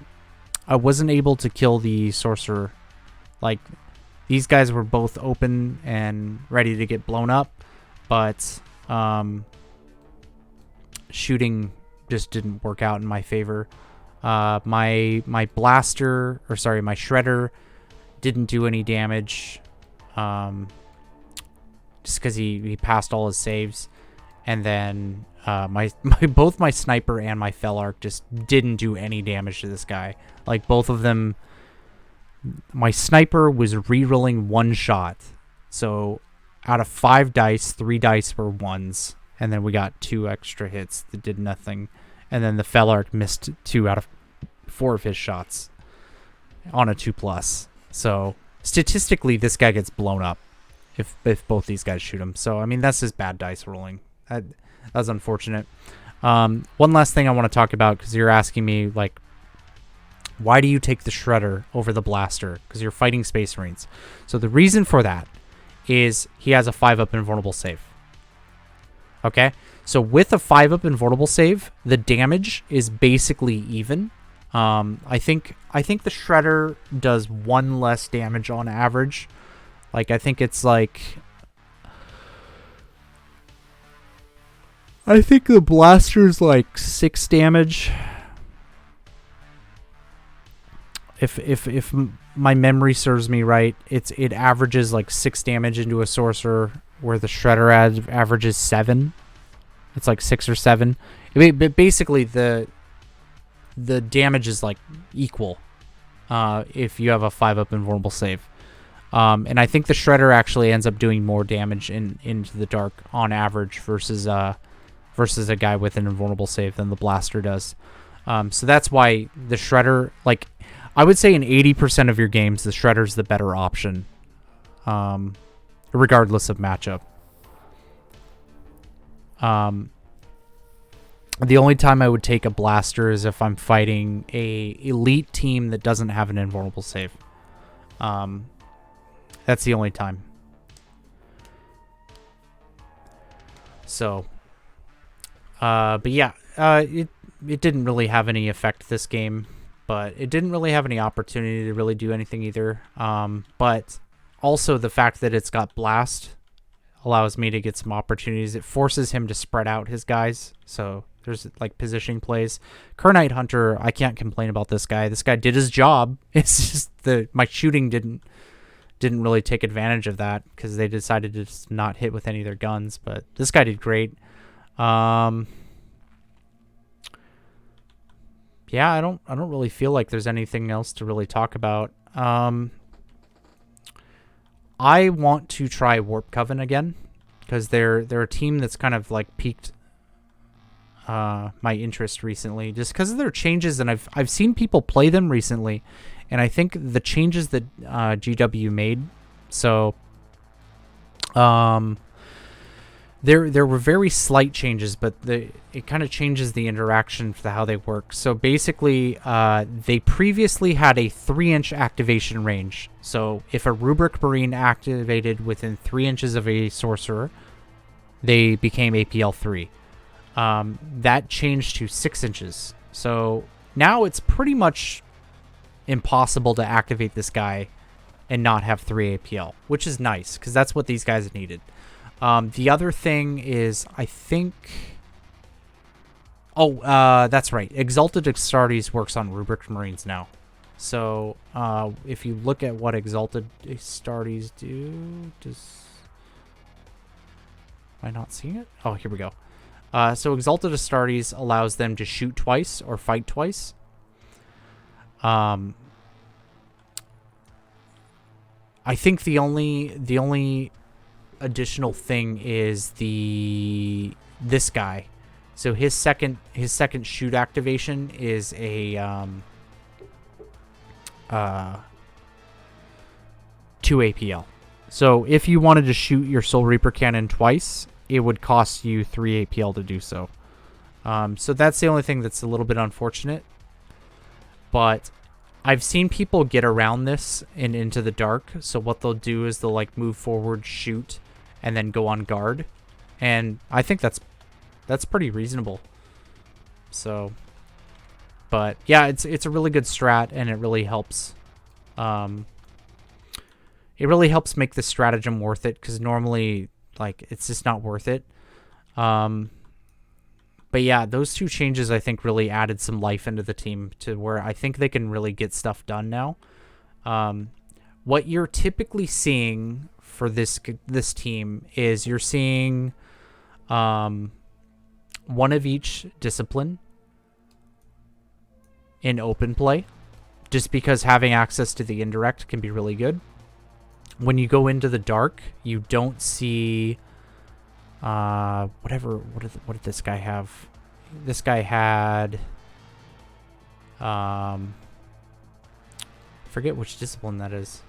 wasn't able to kill the sorcerer. Like, these guys were both open and ready to get blown up. But shooting just didn't work out in my favor. My blaster, or sorry, my shredder didn't do any damage, just because he passed all his saves. And then both my sniper and my Felarch just didn't do any damage to this guy. Like, both of them, my sniper was rerolling one shot. So out of 5 dice, 3 dice were ones, and then we got 2 extra hits that did nothing. And then the Felarch missed 2 out of 4 of his shots on a 2+. So statistically, this guy gets blown up if both these guys shoot him. So, I mean, that's just bad dice rolling. That's unfortunate. One last thing I want to talk about, because you're asking me, like, why do you take the Shredder over the Blaster? Because you're fighting Space Marines. So the reason for that is he has a 5-up invulnerable save. Okay? So with a 5-up invulnerable save, the damage is basically even. I think the Shredder does 1 less damage on average. Like, I think it's like... I think the Blaster's like 6 damage. If my memory serves me right, it averages like 6 damage into a Sorcerer, where the Shredder averages 7. It's like 6 or 7. But basically, the damage is like equal if you have a 5-up invulnerable save. And I think the Shredder actually ends up doing more damage into the dark on average versus a guy with an invulnerable save than the Blaster does. So that's why the Shredder, like, I would say in 80% of your games, the Shredder's the better option, regardless of matchup. The only time I would take a Blaster is if I'm fighting a elite team that doesn't have an invulnerable save. That's the only time. So, but yeah, it didn't really have any effect this game, but it didn't really have any opportunity to really do anything either. But also the fact that it's got Blast allows me to get some opportunities. It forces him to spread out his guys. So there's like positioning plays. Kernite Hunter, I can't complain about this guy. This guy did his job. It's just my shooting didn't really take advantage of that because they decided to just not hit with any of their guns. But this guy did great. Yeah, I don't really feel like there's anything else to really talk about. I want to try Warpcoven again because they're a team that's kind of like piqued my interest recently, just because of their changes, and I've seen people play them recently, and I think the changes that GW made. So, there were very slight changes, but it kind of changes the interaction for how they work. So basically, they previously had a 3-inch activation range. So if a Rubric Marine activated within 3 inches of a Sorcerer, they became APL 3. That changed to 6 inches. So now it's pretty much impossible to activate this guy and not have 3 APL, which is nice because that's what these guys needed. The other thing is, I think... Oh, that's right. Exalted Astartes works on Rubric Marines now. So, if you look at what Exalted Astartes do... Am I not seeing it? Oh, here we go. So Exalted Astartes allows them to shoot twice or fight twice. I think the only additional thing is this guy. So his second shoot activation is a 2 APL. So if you wanted to shoot your Soul Reaper cannon twice, it would cost you 3 APL to do so. So that's the only thing that's a little bit unfortunate. But I've seen people get around this and into the dark. So what they'll do is they'll like move forward, shoot, and then go on guard. And I think that's pretty reasonable. So, but yeah, it's a really good strat, and it really helps. It really helps make the stratagem worth it, because normally, like, it's just not worth it. But yeah, those two changes, I think, really added some life into the team to where I think they can really get stuff done now. What you're typically seeing for this team is you're seeing one of each discipline in open play, just because having access to the indirect can be really good. When you go into the dark, you don't see what did this guy have? This guy had forget which discipline that is.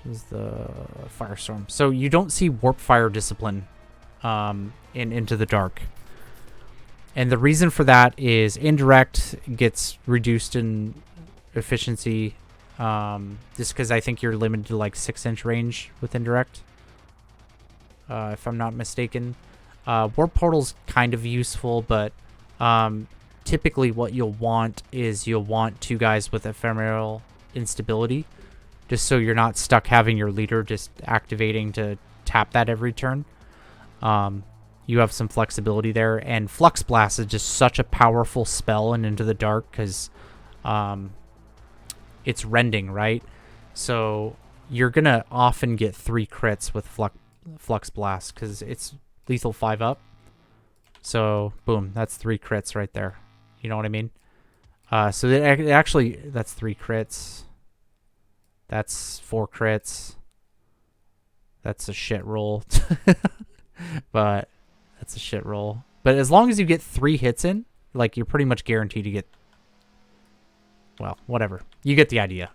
Is the Firestorm. So you don't see Warp Fire discipline in Into the Dark. And the reason for that is indirect gets reduced in efficiency, just because I think you're limited to like 6-inch range with indirect, if I'm not mistaken. Warp Portal's kind of useful, but typically what you'll want is you'll want 2 guys with ephemeral instability, just so you're not stuck having your leader just activating to tap that every turn. You have some flexibility there, and Flux Blast is just such a powerful spell in Into the Dark because it's rending, right? So you're gonna often get 3 crits with Flux Blast because it's lethal 5 up. So boom, that's 3 crits right there. You know what I mean? So it actually, that's 3 crits. That's 4 crits. That's a shit roll. But that's a shit roll. But as long as you get 3 hits in, like, you're pretty much guaranteed to get, well, whatever. You get the idea.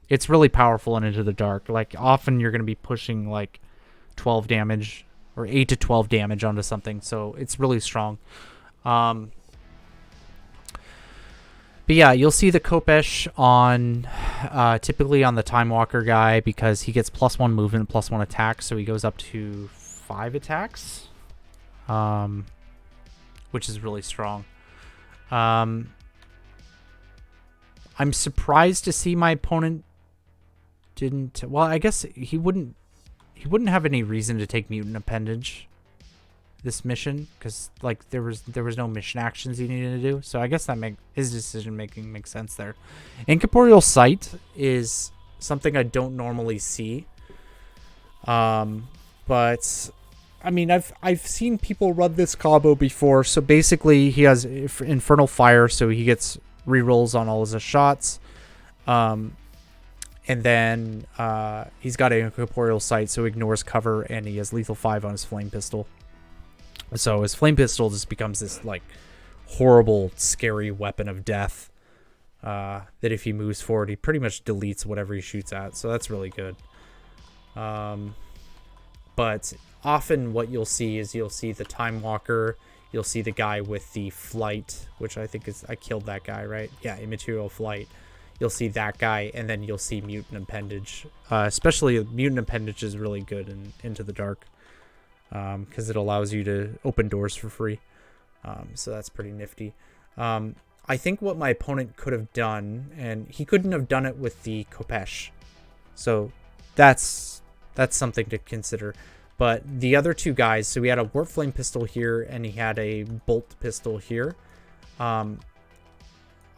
It's really powerful and Into the Dark. Like, often you're going to be pushing, like, 12 damage or 8 to 12 damage onto something. So it's really strong. But yeah, you'll see the Kopesh on, typically on the Time Walker guy, because he gets +1 movement, +1 attack, so he goes up to 5 attacks, which is really strong. I'm surprised to see my opponent didn't. Well, I guess he wouldn't have any reason to take Mutant Appendage this mission, because like there was no mission actions he needed to do. So I guess that his decision making makes sense there. Incorporeal Sight is something I don't normally see, but I mean I've seen people run this combo before. So basically he has Infernal Fire, so he gets rerolls on all his shots, and then he's got an Incorporeal Sight, so ignores cover, and he has lethal 5 on his Flame Pistol. So his Flame Pistol just becomes this like horrible, scary weapon of death, that if he moves forward, he pretty much deletes whatever he shoots at. So that's really good. But often what you'll see is you'll see the Time Walker, you'll see the guy with the Flight, which I think is, I killed that guy, right? Yeah, Immaterial Flight. You'll see that guy, and then you'll see Mutant Appendage. Especially Mutant Appendage is really good in Into the Dark, because it allows you to open doors for free. So that's pretty nifty. I think what my opponent could have done, and he couldn't have done it with the Kopesh, so that's something to consider. But the other 2 guys, so he had a Warp Flame Pistol here, and he had a Bolt Pistol here.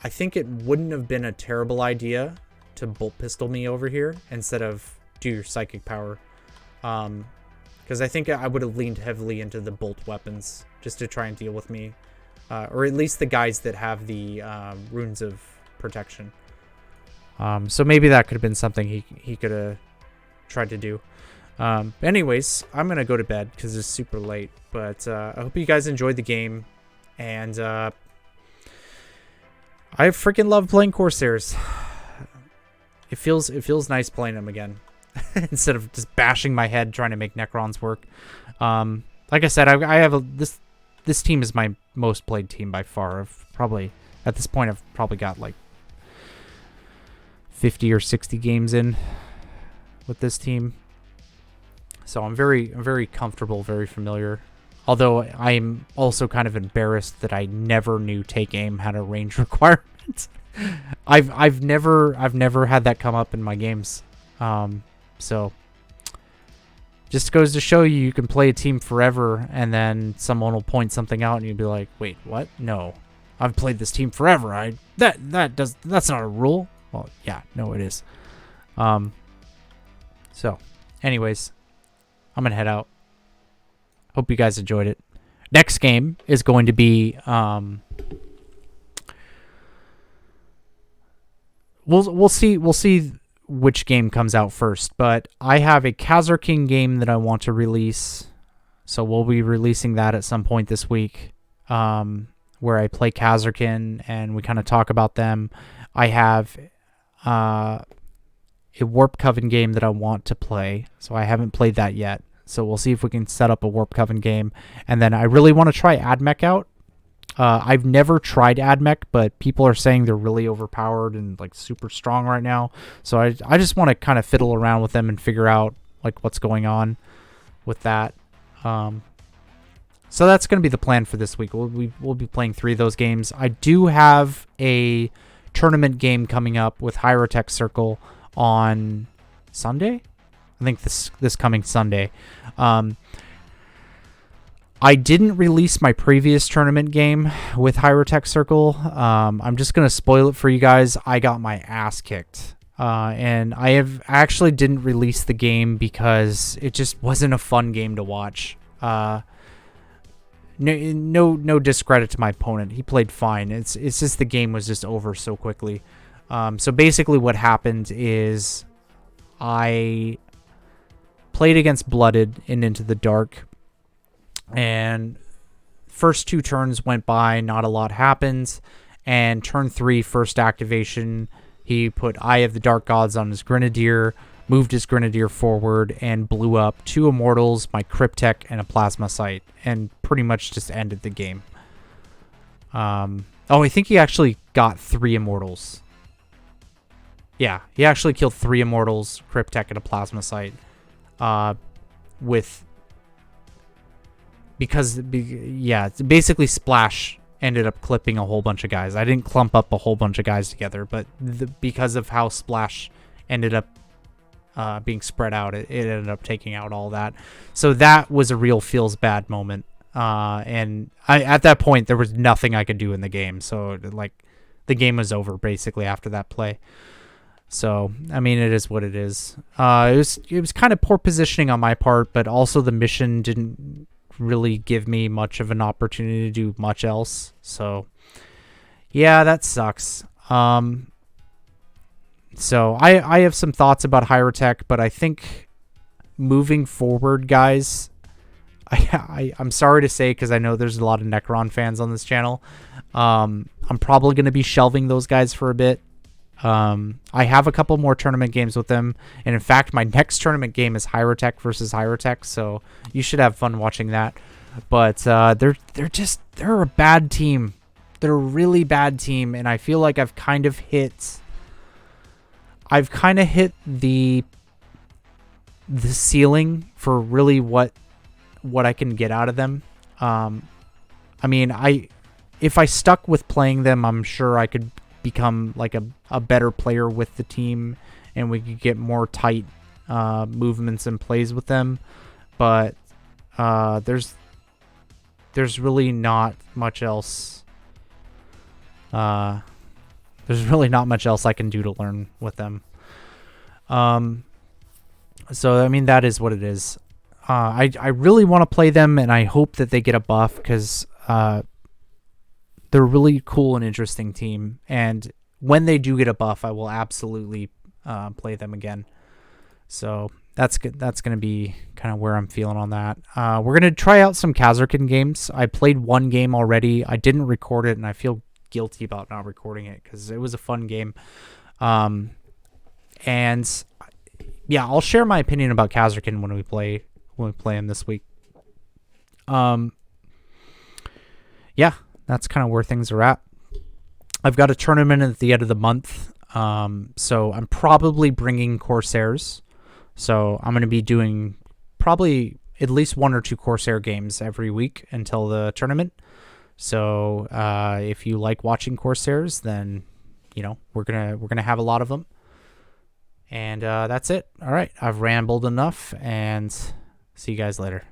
I think it wouldn't have been a terrible idea to Bolt Pistol me over here instead of do your Psychic Power. Because I think I would have leaned heavily into the bolt weapons just to try and deal with me. Or at least the guys that have the runes of protection. So maybe that could have been something he could have tried to do. Anyways, I'm going to go to bed because it's super late. But I hope you guys enjoyed the game. And I freaking love playing Corsairs. It feels nice playing them again. Instead of just bashing my head trying to make Necrons work. Like I said, I have this team is my most played team by far. At this point I've probably got like 50 or 60 games in with this team. So I'm very comfortable, very familiar. Although I'm also kind of embarrassed that I never knew Take Aim had a range requirement. I've never had that come up in my games. So just goes to show you can play a team forever, and then someone will point something out and you'll be like, wait, what? No, I've played this team forever. That's not a rule. Well, yeah, no, it is. So anyways, I'm gonna head out. Hope you guys enjoyed it. next game is going to be we'll see which game comes out first, but I have a Khazar King game that I want to release, so we'll be releasing that at some point this week, where I play Khazarkin and we kind of talk about them. I have a Warpcoven game that I want to play, so I haven't played that yet. So we'll see if we can set up a Warpcoven game. And then I really want to try AdMech out. I've never tried AdMech, but people are saying they're really overpowered and like super strong right now. So I just want to kind of fiddle around with them and figure out like what's going on with that. So that's going to be the plan for this week. We'll be playing 3 of those games. I do have a tournament game coming up with Hyrotech Circle on Sunday. I think this coming Sunday. I didn't release my previous tournament game with Hyrotech Circle. I'm just going to spoil it for you guys. I got my ass kicked. And I actually didn't release the game because it just wasn't a fun game to watch. No discredit to my opponent. He played fine. It's just the game was just over so quickly. So basically what happened is I played against Blooded in Into the Dark, and first 2 turns went by, not a lot happened, and turn 3, first activation, he put Eye of the Dark Gods on his Grenadier, moved his Grenadier forward, and blew up 2 Immortals, my Cryptek, and a Plasma Sight, and pretty much just ended the game. I think he actually got 3 Immortals. Yeah, he actually killed 3 Immortals, Cryptek, and a Plasma Sight. Basically Splash ended up clipping a whole bunch of guys. I didn't clump up a whole bunch of guys together, but because of how Splash ended up being spread out, it ended up taking out all that. So that was a real feels bad moment. And at that point, there was nothing I could do in the game. So like the game was over basically after that play. So, I mean, it is what it is. It was kind of poor positioning on my part, but also the mission didn't really give me much of an opportunity to do much else. So, yeah, that sucks. So, I have some thoughts about Hyrotech, but I think moving forward, guys, I'm sorry to say, because I know there's a lot of Necron fans on this channel. I'm probably going to be shelving those guys for a bit. I have a couple more tournament games with them, and in fact my next tournament game is Hyrotech versus Hyrotech, so you should have fun watching that. But they're a bad team. They're a really bad team, and I feel like I've kind of hit the ceiling for really what I can get out of them. I mean, if I stuck with playing them, I'm sure I could become like a better player with the team, and we could get more tight movements and plays with them. But there's really not much else. There's really not much else I can do to learn with them. So I mean, that is what it is. I really want to play them, and I hope that they get a buff, because they're a really cool and interesting team, and when they do get a buff, I will absolutely play them again. So that's good. That's going to be kind of where I'm feeling on that. We're going to try out some Khazarkin games. I played one game already. I didn't record it, and I feel guilty about not recording it because it was a fun game. And yeah, I'll share my opinion about Khazarkin when we play him this week. Yeah, that's kind of where things are at. I've got a tournament at the end of the month, so I'm probably bringing Corsairs. So I'm going to be doing probably at least 1 or 2 Corsair games every week until the tournament. So if you like watching Corsairs, then we're gonna have a lot of them. And that's it. All right, I've rambled enough, and see you guys later.